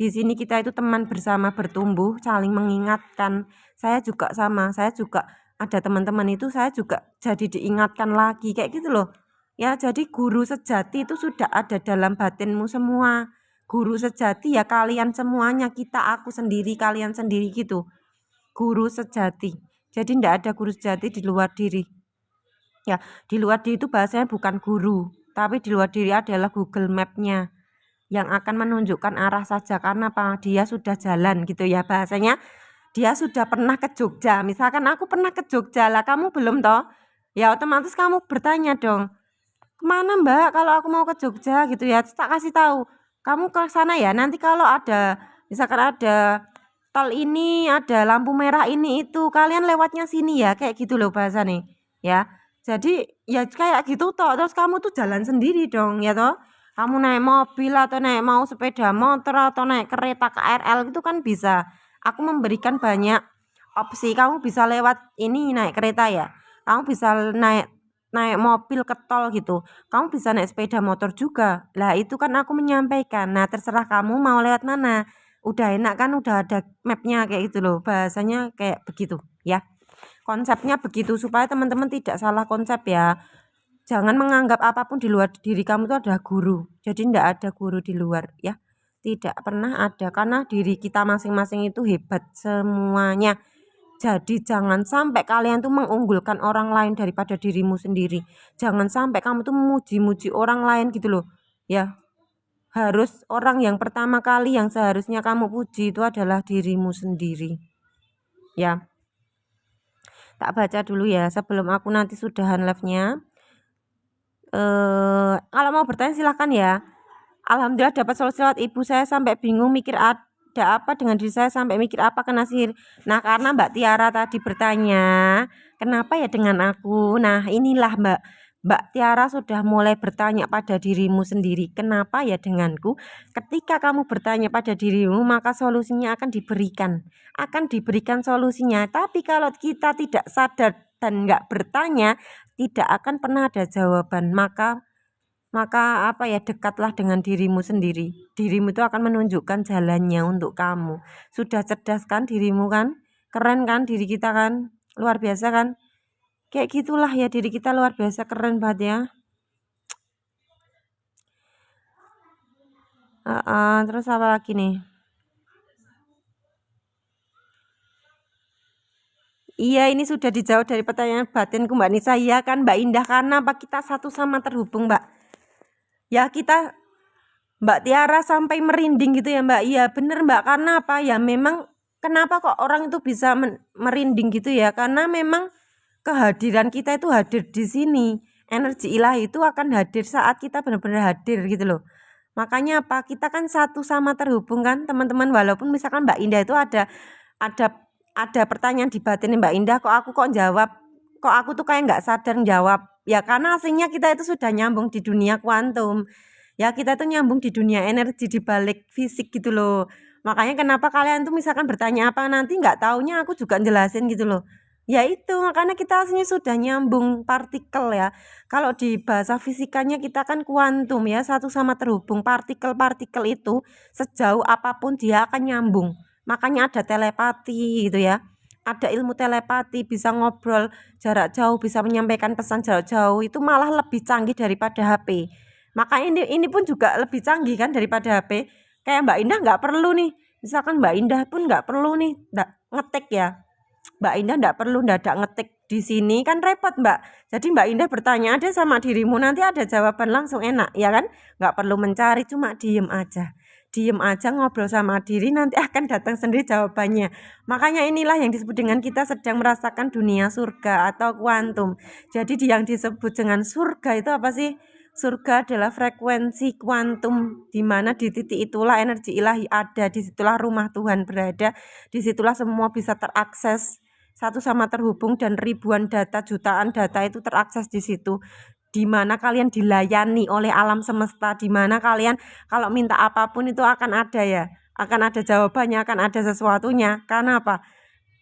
Di sini kita itu teman bersama, bertumbuh, saling mengingatkan. Saya juga sama, saya juga ada teman-teman itu, saya juga jadi diingatkan lagi kayak gitu loh. Ya, jadi guru sejati itu sudah ada dalam batinmu semua. Guru sejati ya kalian semuanya, kita, aku sendiri, kalian sendiri gitu. Guru sejati. Jadi tidak ada guru sejati di luar diri. Ya, di luar diri itu bahasanya bukan guru, tapi di luar diri adalah Google Map-nya yang akan menunjukkan arah saja, karena apa? Dia sudah jalan gitu ya bahasanya. Dia sudah pernah ke Jogja. Misalkan aku pernah ke Jogja lah, kamu belum toh? Ya otomatis kamu bertanya dong, kemana Mbak kalau aku mau ke Jogja gitu ya. Tak kasih tahu, kamu ke sana ya. Nanti kalau ada, misalkan ada tol ini, ada lampu merah ini itu, kalian lewatnya sini ya, kayak gitu loh bahasa nih ya. Jadi ya kayak gitu toh. Terus kamu tuh jalan sendiri dong ya toh. Kamu naik mobil atau naik mau sepeda motor atau naik kereta KRL itu kan bisa. Aku memberikan banyak opsi. Kamu bisa lewat ini naik kereta ya. Kamu bisa naik mobil ke tol gitu. Kamu bisa naik sepeda motor juga. Lah itu kan aku menyampaikan. Nah terserah kamu mau lewat mana. Udah enak kan, udah ada mapnya kayak gitu loh. Bahasanya kayak begitu ya. Konsepnya begitu supaya teman-teman tidak salah konsep ya. Jangan menganggap apapun di luar diri kamu itu adalah guru. Jadi tidak ada guru di luar ya. Tidak pernah ada, karena diri kita masing-masing itu hebat semuanya. Jadi jangan sampai kalian tuh mengunggulkan orang lain daripada dirimu sendiri. Jangan sampai kamu tuh memuji-muji orang lain gitu loh. Ya, harus orang yang pertama kali yang seharusnya kamu puji itu adalah dirimu sendiri. Ya. Tak baca dulu ya sebelum aku nanti sudahan live-nya. Kalau mau bertanya silahkan ya. Alhamdulillah dapat solusi lewat ibu. Saya sampai bingung mikir ada apa dengan diri saya, sampai mikir apa kena sihir. Nah karena Mbak Tiara tadi bertanya kenapa ya dengan aku. Nah inilah Mbak, Mbak Tiara sudah mulai bertanya pada dirimu sendiri, kenapa ya denganku? Ketika kamu bertanya pada dirimu, maka solusinya akan diberikan solusinya. Tapi kalau kita tidak sadar dan nggak bertanya, tidak akan pernah ada jawaban. Maka apa ya, dekatlah dengan dirimu sendiri. Dirimu itu akan menunjukkan jalannya untuk kamu. Sudah cerdas kan dirimu kan? Keren kan diri kita kan? Luar biasa kan? Kayak gitulah ya, diri kita luar biasa keren banget ya. Terus apa lagi nih? Iya, ini sudah dijawab dari pertanyaan batinku Mbak Nisa. Iya kan Mbak Indah, karena apa kita satu sama terhubung Mbak. Ya kita Mbak Tiara sampai merinding gitu ya Mbak. Iya bener Mbak, karena apa ya, memang kenapa kok orang itu bisa merinding gitu ya, karena memang kehadiran kita itu hadir di sini. Energi ilahi itu akan hadir saat kita benar-benar hadir gitu loh. Makanya apa, kita kan satu sama terhubung kan teman-teman. Walaupun misalkan Mbak Indah itu ada ada pertanyaan di batin Mbak Indah, kok aku tuh kayak nggak sadar jawab. Ya karena aslinya kita itu sudah nyambung di dunia kuantum. Ya kita tuh nyambung di dunia energi di balik fisik gitu loh. Makanya kenapa kalian tuh misalkan bertanya apa nanti nggak taunya aku juga jelasin gitu loh. Ya itu makanya kita aslinya sudah nyambung partikel ya. Kalau di bahasa fisikanya kita kan kuantum ya, satu sama terhubung. Partikel-partikel itu sejauh apapun dia akan nyambung. Makanya ada telepati gitu ya. Ada ilmu telepati, bisa ngobrol jarak jauh, bisa menyampaikan pesan jarak jauh, itu malah lebih canggih daripada HP. Makanya ini pun juga lebih canggih kan daripada HP. Kayak Mbak Indah nggak perlu nih. Misalkan Mbak Indah pun nggak perlu nih ngetik ya. Mbak Indah nggak perlu dadak ngetik di sini kan repot Mbak. Jadi Mbak Indah bertanya aja sama dirimu, nanti ada jawaban langsung enak ya kan. Nggak perlu mencari, cuma diem aja. Diem aja ngobrol sama diri, nanti akan datang sendiri jawabannya. Makanya inilah yang disebut dengan kita sedang merasakan dunia surga atau kuantum. Jadi yang disebut dengan surga itu apa sih? Surga adalah frekuensi kuantum, di mana di titik itulah energi ilahi ada, disitulah rumah Tuhan berada, disitulah semua bisa terakses, satu sama terhubung, dan ribuan data, jutaan data itu terakses di situ. Di mana kalian dilayani oleh alam semesta, di mana kalian kalau minta apapun itu akan ada ya, akan ada jawabannya, akan ada sesuatunya. Karena apa?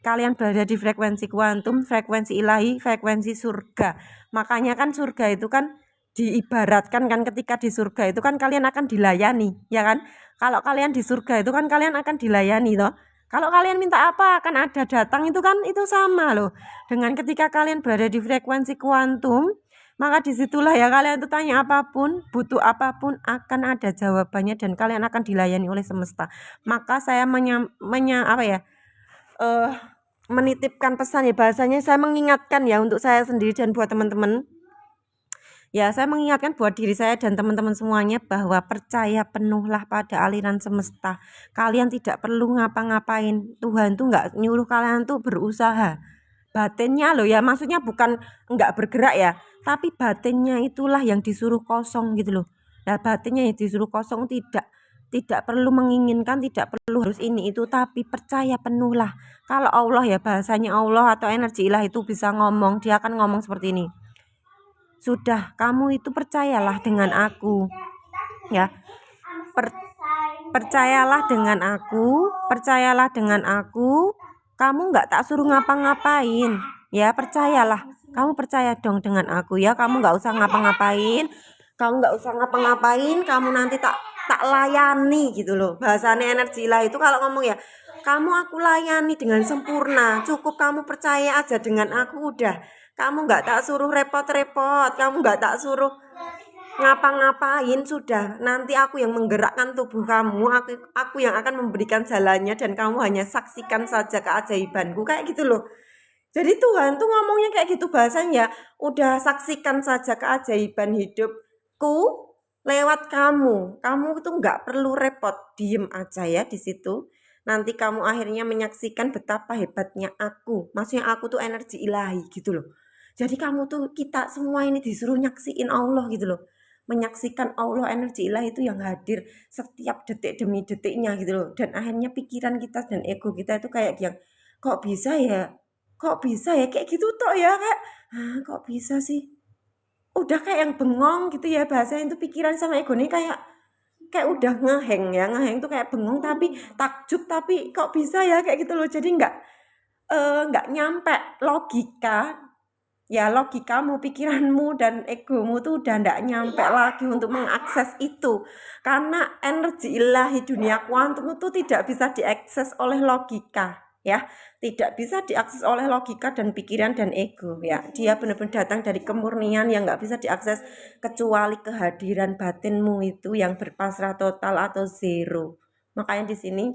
Kalian berada di frekuensi kuantum, frekuensi ilahi, frekuensi surga. Makanya kan surga itu kan diibaratkan kan, ketika di surga itu kan kalian akan dilayani, ya kan? Kalau kalian di surga itu kan kalian akan dilayani toh. Kalau kalian minta apa akan ada datang, itu kan itu sama loh. Dengan ketika kalian berada di frekuensi kuantum, maka disitulah ya kalian tuh tanya apapun, butuh apapun akan ada jawabannya dan kalian akan dilayani oleh semesta. Maka saya menitipkan pesan ya, bahasanya saya mengingatkan ya untuk saya sendiri dan buat teman-teman. Ya, saya mengingatkan buat diri saya dan teman-teman semuanya bahwa percaya penuhlah pada aliran semesta. Kalian tidak perlu ngapa-ngapain. Tuhan tuh nggak nyuruh kalian tuh berusaha. Batinnya loh ya, maksudnya bukan nggak bergerak ya, tapi batinnya itulah yang disuruh kosong gitu loh. Nah, batinnya yang disuruh kosong, tidak perlu menginginkan, tidak perlu harus ini itu, tapi percaya penuhlah. Kalau Allah ya, bahasanya Allah atau energi ilah itu bisa ngomong, dia akan ngomong seperti ini. Sudah, kamu itu percayalah dengan aku. Ya. Percayalah dengan aku, percayalah dengan aku. Kamu nggak tak suruh ngapa-ngapain. Ya, percayalah. Kamu percaya dong dengan aku ya. Kamu nggak usah ngapa-ngapain. Kamu nggak usah ngapa-ngapain. Kamu nanti tak layani gitu loh. Bahasanya energi lah itu kalau ngomong ya, kamu aku layani dengan sempurna. Cukup kamu percaya aja dengan aku udah. Kamu nggak tak suruh repot-repot. Kamu nggak tak suruh ngapa-ngapain, sudah. Nanti aku yang menggerakkan tubuh kamu. Aku yang akan memberikan jalannya dan kamu hanya saksikan saja keajaibanku. Kayak gitu loh. Jadi Tuhan tuh ngomongnya kayak gitu bahasanya. Udah saksikan saja keajaiban hidupku lewat kamu. Kamu tuh nggak perlu repot, diem aja ya di situ. Nanti kamu akhirnya menyaksikan betapa hebatnya aku. Maksudnya aku tuh energi ilahi gitu loh. Jadi kamu tuh, kita semua ini disuruh nyaksiin Allah gitu loh. Menyaksikan Allah, energi ilahi itu yang hadir setiap detik demi detiknya gitu loh. Dan akhirnya pikiran kita dan ego kita itu kayak yang, kok bisa ya? Kok bisa ya? Kayak gitu toh ya, kayak, kok bisa sih? udah kayak yang bengong gitu ya, bahasanya itu pikiran sama ego ini kayak udah ngeheng ya, ngeheng tuh kayak bengong tapi takjub, tapi kok bisa ya kayak gitu loh. Jadi nggak nyampe logika ya, logikamu, pikiranmu, dan egomu tuh udah nggak nyampe lagi untuk mengakses itu. Karena energi ilahi dunia kuantum itu tidak bisa diakses oleh logika ya, tidak bisa diakses oleh logika dan pikiran dan ego ya. Dia benar-benar datang dari kemurnian yang nggak bisa diakses kecuali kehadiran batinmu itu yang berpasrah total atau zero. Makanya di sini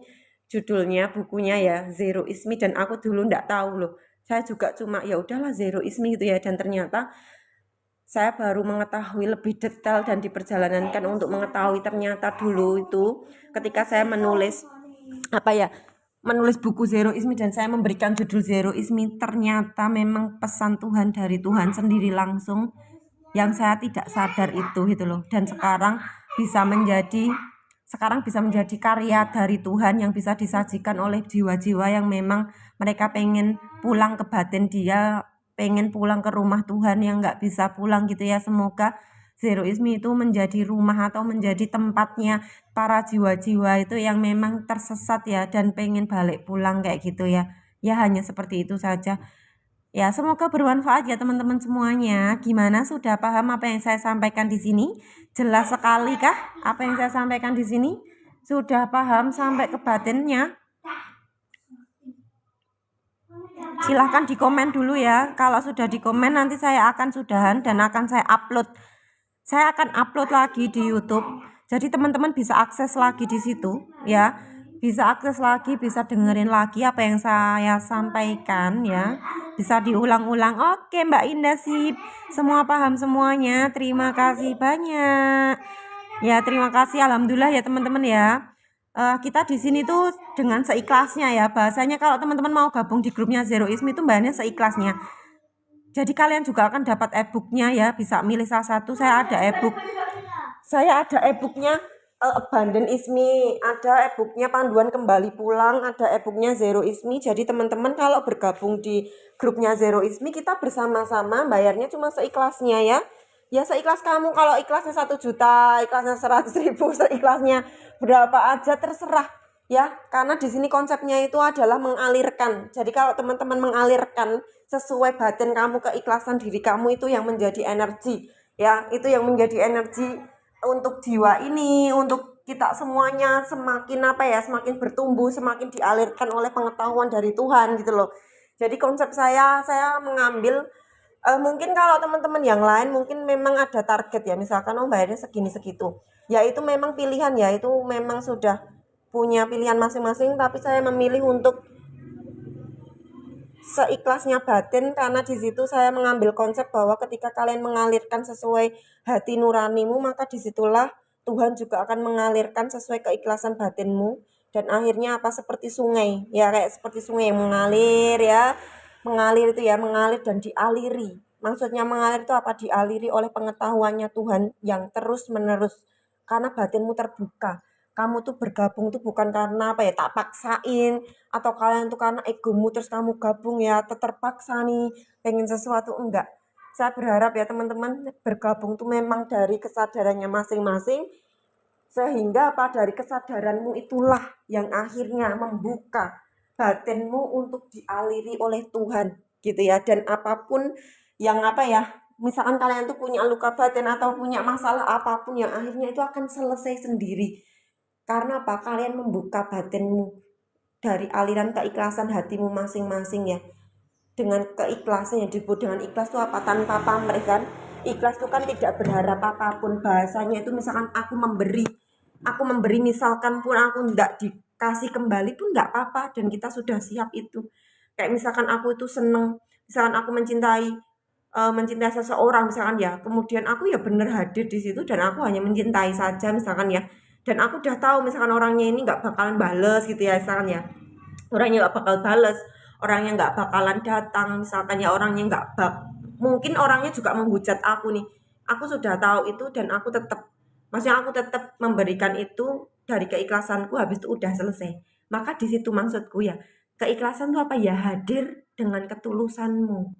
judulnya bukunya ya Zero Is Me, dan aku dulu nggak tahu loh. Saya juga cuma ya udahlah Zero Is Me gitu ya, dan ternyata saya baru mengetahui lebih detail dan diperjalankan untuk mengetahui ternyata dulu itu ketika saya menulis menulis buku Zero Is Me dan saya memberikan judul Zero Is Me, ternyata memang pesan Tuhan dari Tuhan sendiri langsung yang saya tidak sadar itu gitu loh. Dan sekarang bisa menjadi karya dari Tuhan yang bisa disajikan oleh jiwa-jiwa yang memang mereka pengen pulang ke batin dia, pengen pulang ke rumah Tuhan yang nggak bisa pulang gitu ya. Semoga Zero Is Me itu menjadi rumah atau menjadi tempatnya para jiwa-jiwa itu yang memang tersesat ya, dan pengen balik pulang kayak gitu ya. Ya hanya seperti itu saja. Ya, semoga bermanfaat ya teman-teman semuanya. Gimana, sudah paham apa yang saya sampaikan di sini? Jelas sekali kah apa yang saya sampaikan di sini? Sudah paham sampai ke batinnya? Silahkan di komen dulu ya. Kalau sudah di komen nanti saya akan sudahan dan akan saya upload. Saya akan upload lagi di YouTube. Jadi teman-teman bisa akses lagi di situ ya. Bisa akses lagi, bisa dengerin lagi apa yang saya sampaikan ya. Bisa diulang-ulang. Oke Mbak Indah, sip. Semua paham semuanya. Terima kasih banyak. Ya, terima kasih. Alhamdulillah ya teman-teman ya. Kita di sini tuh dengan seikhlasnya ya. Bahasanya kalau teman-teman mau gabung di grupnya Zero Is Me itu mbaknya seikhlasnya. Jadi kalian juga akan dapat e-booknya ya. Bisa milih salah satu. Saya ada e-booknya Abundant Is Me, ada e-booknya Panduan Kembali Pulang, ada e-booknya Zero Is Me. Jadi teman-teman kalau bergabung di grupnya Zero Is Me, kita bersama-sama bayarnya cuma seikhlasnya ya. Ya seikhlas kamu, kalau ikhlasnya 1 juta, ikhlasnya 100.000, seikhlasnya berapa aja terserah ya. Karena di sini konsepnya itu adalah mengalirkan. Jadi kalau teman-teman mengalirkan sesuai batin kamu, keikhlasan diri kamu itu yang menjadi energi ya, itu yang menjadi energi untuk jiwa ini, untuk kita semuanya semakin semakin bertumbuh, semakin dialirkan oleh pengetahuan dari Tuhan gitu loh. Jadi konsep saya mengambil mungkin kalau teman-teman yang lain mungkin memang ada target ya, misalkan bayarnya segini segitu. Ya itu memang pilihan ya, itu memang sudah punya pilihan masing-masing, tapi saya memilih untuk seikhlasnya batin karena di situ saya mengambil konsep bahwa ketika kalian mengalirkan sesuai hati nuranimu, maka disitulah Tuhan juga akan mengalirkan sesuai keikhlasan batinmu, dan akhirnya seperti sungai ya, kayak seperti sungai yang mengalir ya, mengalir itu ya, mengalir dan dialiri. Maksudnya mengalir itu dialiri oleh pengetahuannya Tuhan yang terus menerus karena batinmu terbuka. Kamu tuh bergabung tuh bukan karena tak paksain, atau kalian tuh karena egomu terus kamu gabung ya terpaksa nih pengen sesuatu, enggak. Saya berharap ya teman-teman bergabung tuh memang dari kesadarannya masing-masing, sehingga dari kesadaranmu itulah yang akhirnya membuka batinmu untuk dialiri oleh Tuhan gitu ya. Dan apapun yang misalkan kalian tuh punya luka batin atau punya masalah apapun, yang akhirnya itu akan selesai sendiri. Karena kalian membuka batinmu dari aliran keikhlasan hatimu masing-masing ya. Dengan keikhlasan yang disebut dengan ikhlas itu tanpa pamrih kan. Ikhlas itu kan tidak berharap apapun. Bahasanya itu misalkan aku memberi misalkan pun aku enggak dikasih kembali pun enggak apa-apa, dan kita sudah siap itu. Kayak misalkan aku itu seneng, misalkan aku mencintai seseorang misalkan ya, kemudian aku ya bener hadir di situ dan aku hanya mencintai saja misalkan ya, dan aku udah tahu misalkan orangnya ini nggak bakalan bales gitu ya, misalkan ya orangnya nggak bakal bales, orangnya nggak bakalan datang misalkan ya, orangnya mungkin orangnya juga menghujat aku nih, aku sudah tahu itu dan aku tetap memberikan itu dari keikhlasanku, habis itu udah selesai. Maka di situ maksudku ya, keikhlasan itu ya, hadir dengan ketulusanmu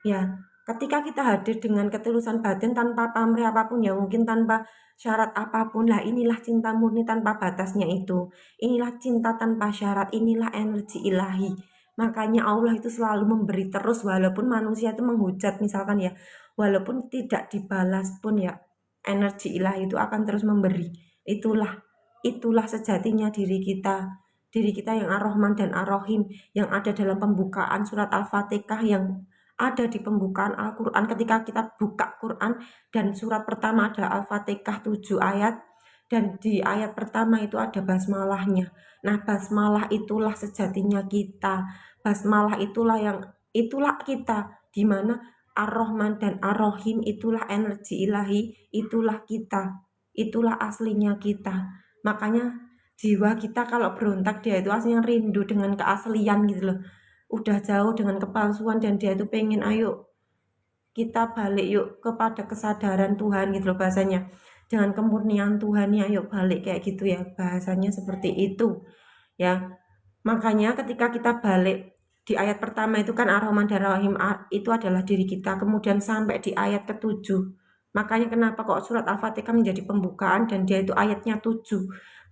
ya. Ketika kita hadir dengan ketulusan batin tanpa pamrih apapun ya, mungkin tanpa syarat apapun lah, inilah cinta murni tanpa batasnya itu. Inilah cinta tanpa syarat, inilah energi ilahi. Makanya Allah itu selalu memberi terus walaupun manusia itu menghujat misalkan ya, walaupun tidak dibalas pun ya, energi ilahi itu akan terus memberi. Itulah sejatinya diri kita. Diri kita yang Ar-Rahman dan Ar-Rahim, yang ada dalam pembukaan surat Al-Fatihah, yang ada di pembukaan Al-Quran. Ketika kita buka Quran dan surat pertama adalah Al-Fatihah 7 ayat, dan di ayat pertama itu ada basmalahnya. Nah, basmalah itulah sejatinya kita. Basmalah itulah kita, di mana Ar-Rahman dan Ar-Rahim itulah energi ilahi, itulah kita, itulah aslinya kita. Makanya jiwa kita kalau berontak, dia itu aslinya rindu dengan keaslian gitu loh. Udah jauh dengan kepalsuan dan dia itu pengen, ayo kita balik yuk kepada kesadaran Tuhan gitu loh bahasanya. Dengan kemurnian Tuhan ya, yuk balik kayak gitu ya. Bahasanya seperti itu ya. Makanya ketika kita balik di ayat pertama itu kan Ar-Rahman dan Ar-Rahim itu adalah diri kita. Kemudian sampai di ayat ke-7. Makanya kenapa kok surat Al-Fatihah menjadi pembukaan dan dia itu ayatnya 7.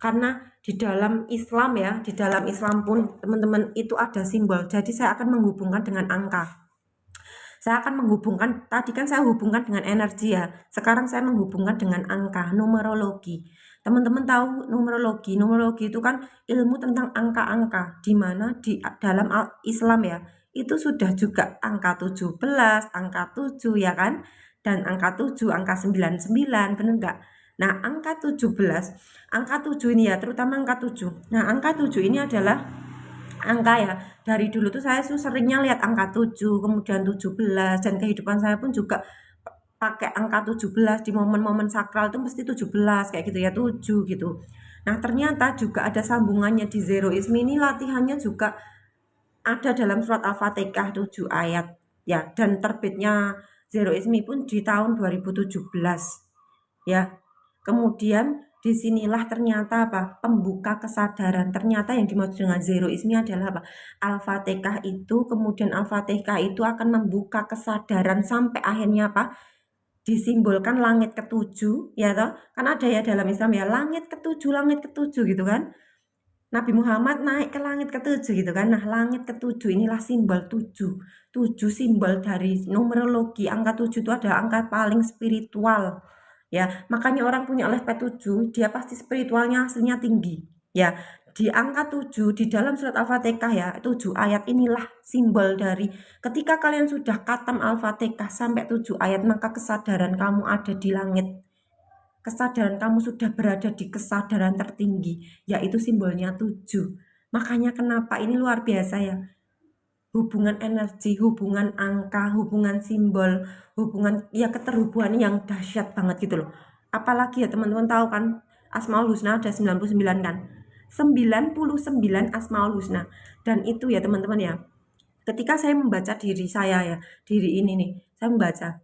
Karena di dalam Islam ya, di dalam Islam pun teman-teman itu ada simbol. Jadi saya akan menghubungkan dengan angka. Saya akan menghubungkan, tadi kan saya hubungkan dengan energi ya. Sekarang saya menghubungkan dengan angka, numerologi. Teman-teman tahu numerologi? Numerologi itu kan ilmu tentang angka-angka, di mana di dalam Islam ya, itu sudah juga angka 17, angka 7 ya kan? Dan angka 7, angka 99, benar enggak? Nah, angka 17, angka 7 ini ya, terutama angka 7. Nah, angka 7 ini adalah angka ya, dari dulu tuh saya seringnya lihat angka 7, kemudian 17, dan kehidupan saya pun juga pakai angka 17 di momen-momen sakral itu mesti 17 kayak gitu ya, 7 gitu. Nah, ternyata juga ada sambungannya di Zeroisme ini, latihannya juga ada dalam surat Al-Fatihah 7 ayat ya, dan terbitnya Zeroisme pun di tahun 2017 ya. Kemudian disinilah ternyata apa? Pembuka kesadaran. Ternyata yang dimaksud dengan Zeroisme adalah apa? Al-Fatihah itu, kemudian Al-Fatihah itu akan membuka kesadaran sampai akhirnya apa? Disimbolkan langit ketujuh, ya toh? Kan ada ya dalam Islam ya, langit ketujuh gitu kan? Nabi Muhammad naik ke langit ketujuh gitu kan. Nah, langit ketujuh inilah simbol 7. 7 simbol dari numerologi. Angka 7 itu adalah angka paling spiritual. Ya, makanya orang punya level 7, dia pasti spiritualnya aslinya tinggi. Ya, di angka 7 di dalam surat Al-Fatihah ya, 7 ayat inilah simbol dari ketika kalian sudah khatam Al-Fatihah sampai 7 ayat, maka kesadaran kamu ada di langit. Kesadaran kamu sudah berada di kesadaran tertinggi, yaitu simbolnya 7. Makanya kenapa ini luar biasa ya. Hubungan energi, hubungan angka, hubungan simbol, hubungan ya keterhubungan yang dahsyat banget gitu loh. Apalagi ya teman-teman tahu kan Asmaul Husna ada 99 kan. 99 Asmaul Husna. Dan itu ya teman-teman ya. Ketika saya membaca diri saya ya, diri ini nih, saya membaca.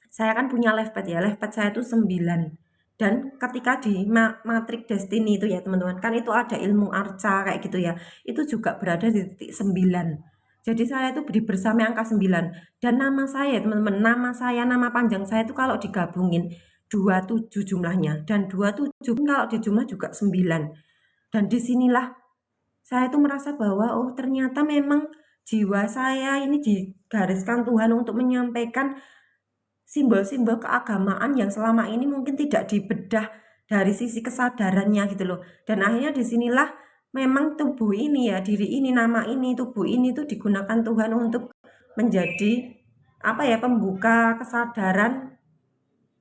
Saya kan punya left-pad ya, left-pad saya itu 9. Dan ketika di Matrix Destiny itu ya teman-teman, kan itu ada ilmu arca kayak gitu ya, itu juga berada di titik 9. Jadi saya itu bersama angka 9. Dan nama saya teman-teman, nama panjang saya itu kalau digabungin 27 jumlahnya. Dan 27 kalau dijumlah juga 9. Dan disinilah saya itu merasa bahwa oh ternyata memang jiwa saya ini digariskan Tuhan untuk menyampaikan simbol-simbol keagamaan yang selama ini mungkin tidak dibedah dari sisi kesadarannya gitu loh. Dan akhirnya disinilah memang tubuh ini ya, diri ini, nama ini, tubuh ini tuh digunakan Tuhan untuk menjadi apa ya, pembuka kesadaran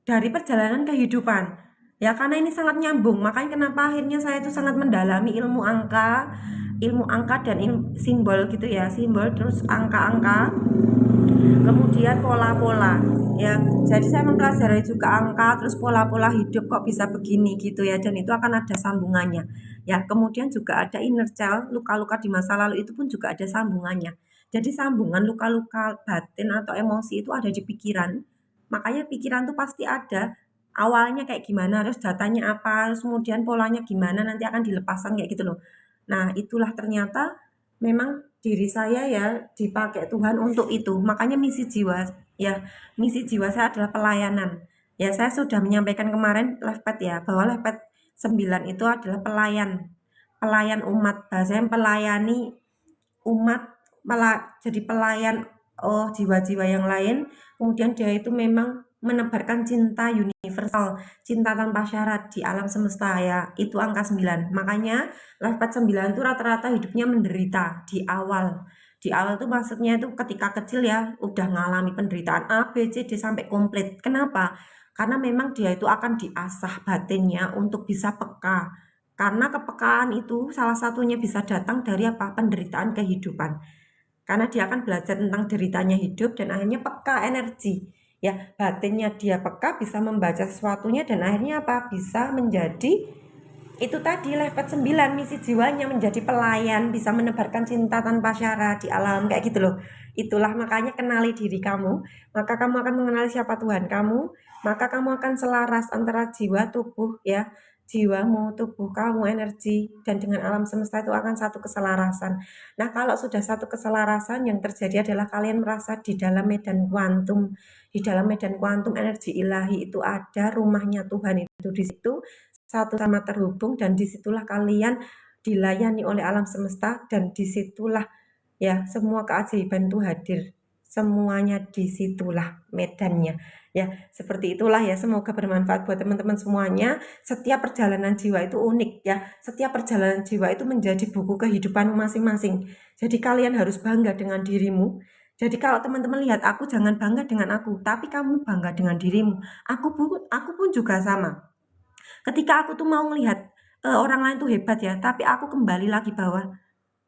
dari perjalanan kehidupan. Ya karena ini sangat nyambung, makanya kenapa akhirnya saya itu sangat mendalami ilmu angka dan simbol gitu ya, simbol terus angka-angka, kemudian pola-pola ya. Jadi saya mempelajari juga angka terus pola-pola hidup kok bisa begini gitu ya, dan itu akan ada sambungannya ya. Kemudian juga ada inner child, luka-luka di masa lalu itu pun juga ada sambungannya. Jadi sambungan luka-luka batin atau emosi itu ada di pikiran. Makanya pikiran tuh pasti ada awalnya kayak gimana, terus datanya apa, terus kemudian polanya gimana, nanti akan dilepaskan kayak gitu loh. Nah itulah ternyata memang diri saya ya dipakai Tuhan untuk itu. Makanya misi jiwa ya, misi jiwa saya adalah pelayanan. Ya, saya sudah menyampaikan kemarin Levpet ya, bahwa Levpet 9 itu adalah pelayan. Pelayan umat, bahasanya melayani umat, jadi pelayan jiwa-jiwa yang lain. Kemudian dia itu memang menebarkan cinta universal, cinta tanpa syarat di alam semesta ya. Itu angka 9. Makanya Levpet 9 itu rata-rata hidupnya menderita di awal. Di awal tuh maksudnya itu ketika kecil ya udah ngalami penderitaan A, B, C, D sampai komplit. Kenapa? Karena memang dia itu akan diasah batinnya untuk bisa peka. Karena kepekaan itu salah satunya bisa datang dari apa? Penderitaan kehidupan. Karena dia akan belajar tentang deritanya hidup dan akhirnya peka energi. Ya, batinnya dia peka, bisa membaca sesuatunya dan akhirnya apa? Bisa menjadi itu tadi Levpet 9, misi jiwanya menjadi pelayan, bisa menebarkan cinta tanpa syarat di alam, kayak gitu loh. Itulah makanya kenali diri kamu, maka kamu akan mengenali siapa Tuhan kamu, maka kamu akan selaras antara jiwa, tubuh ya, jiwamu, tubuh kamu, energi, dan dengan alam semesta itu akan satu keselarasan. Nah, kalau sudah satu keselarasan, yang terjadi adalah kalian merasa di dalam medan kuantum. Di dalam medan kuantum energi ilahi itu ada, rumahnya Tuhan itu di situ, satu sama terhubung, dan disitulah kalian dilayani oleh alam semesta, dan disitulah ya semua keajaiban itu hadir. Semuanya disitulah medannya. Ya, seperti itulah ya. Semoga bermanfaat buat teman-teman semuanya. Setiap perjalanan jiwa itu unik ya. Setiap perjalanan jiwa itu menjadi buku kehidupan masing-masing. Jadi kalian harus bangga dengan dirimu. Jadi kalau teman-teman lihat aku, jangan bangga dengan aku, tapi kamu bangga dengan dirimu. Aku pun juga sama. Ketika aku tuh mau melihat orang lain tuh hebat ya, tapi aku kembali lagi bahwa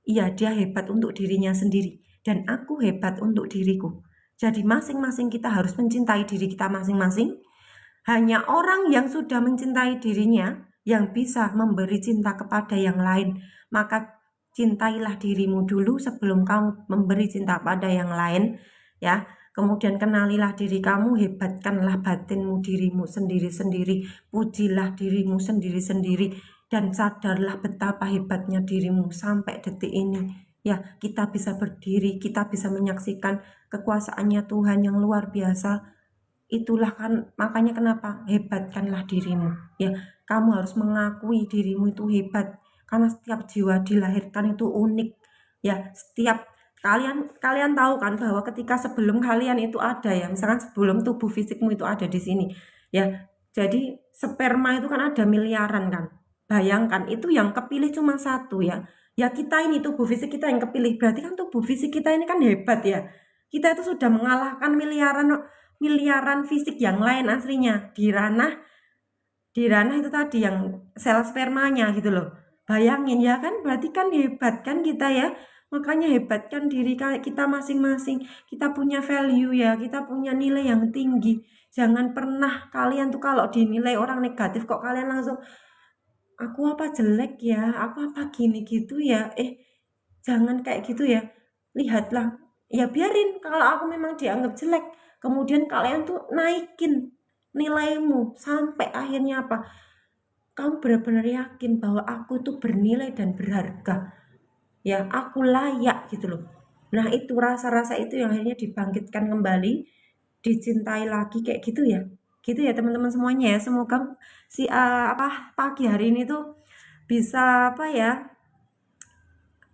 iya, dia hebat untuk dirinya sendiri dan aku hebat untuk diriku. Jadi masing-masing kita harus mencintai diri kita masing-masing. Hanya orang yang sudah mencintai dirinya yang bisa memberi cinta kepada yang lain. Maka cintailah dirimu dulu sebelum kamu memberi cinta pada yang lain, ya. Kemudian kenalilah diri kamu, hebatkanlah batinmu, dirimu sendiri-sendiri, pujilah dirimu sendiri-sendiri, dan sadarlah betapa hebatnya dirimu sampai detik ini. Ya, kita bisa berdiri, kita bisa menyaksikan kekuasaannya Tuhan yang luar biasa. Itulah kan makanya kenapa hebatkanlah dirimu. Ya, kamu harus mengakui dirimu itu hebat karena setiap jiwa dilahirkan itu unik. Ya, setiap kalian tahu kan bahwa ketika sebelum kalian itu ada ya, misalkan sebelum tubuh fisikmu itu ada di sini. Ya, jadi sperma itu kan ada miliaran kan. Bayangkan itu yang kepilih cuma satu ya. Ya kita ini tubuh fisik kita yang kepilih. Berarti kan tubuh fisik kita ini kan hebat ya. Kita itu sudah mengalahkan miliaran fisik yang lain aslinya di ranah itu tadi yang sel spermanya gitu loh. Bayangin ya kan, berarti kan hebat kan kita ya. Makanya hebatkan diri kita masing-masing. Kita punya value ya, kita punya nilai yang tinggi. Jangan pernah kalian tuh kalau dinilai orang negatif kok kalian langsung aku apa jelek ya, aku apa gini gitu ya. Jangan kayak gitu ya. Lihatlah, ya biarin kalau aku memang dianggap jelek. Kemudian kalian tuh naikin nilaimu sampai akhirnya apa? Kamu benar-benar yakin bahwa aku tuh bernilai dan berharga. Ya, aku layak gitu loh. Nah, itu rasa-rasa itu yang akhirnya dibangkitkan kembali, dicintai lagi kayak gitu ya. Gitu ya teman-teman semuanya ya. Semoga pagi hari ini tuh bisa apa ya?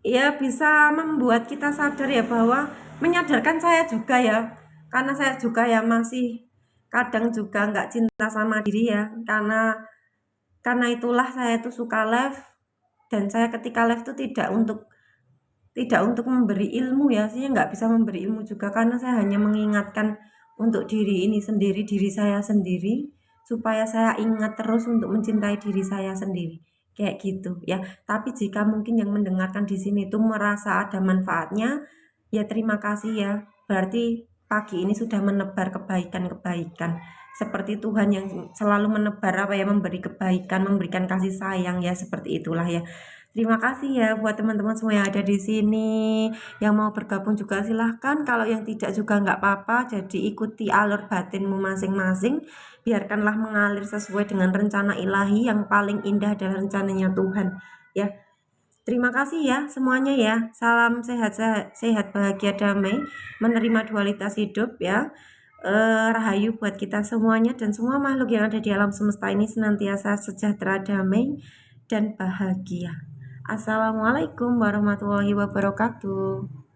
Ya bisa membuat kita sadar ya bahwa menyadarkan saya juga ya. Karena saya juga ya masih kadang juga nggak cinta sama diri ya. Karena itulah saya tuh suka live dan saya ketika live tuh tidak untuk memberi ilmu ya, saya nggak bisa memberi ilmu juga karena saya hanya mengingatkan untuk diri ini sendiri, diri saya sendiri, supaya saya ingat terus untuk mencintai diri saya sendiri, kayak gitu ya. Tapi jika mungkin yang mendengarkan di sini itu merasa ada manfaatnya, ya terima kasih ya. Berarti pagi ini sudah menebar kebaikan-kebaikan. Seperti Tuhan yang selalu menebar apa ya, memberi kebaikan, memberikan kasih sayang ya, seperti itulah ya. Terima kasih ya buat teman-teman semua yang ada di sini. Yang mau bergabung juga silahkan. Kalau yang tidak juga nggak apa-apa. Jadi ikuti alur batinmu masing-masing. Biarkanlah mengalir sesuai dengan rencana ilahi. Yang paling indah adalah rencananya Tuhan. Ya, Terima kasih ya semuanya ya. Salam sehat, sehat, sehat bahagia damai, menerima dualitas hidup ya. Rahayu buat kita semuanya dan semua makhluk yang ada di alam semesta ini senantiasa sejahtera, damai, dan bahagia. Assalamualaikum warahmatullahi wabarakatuh.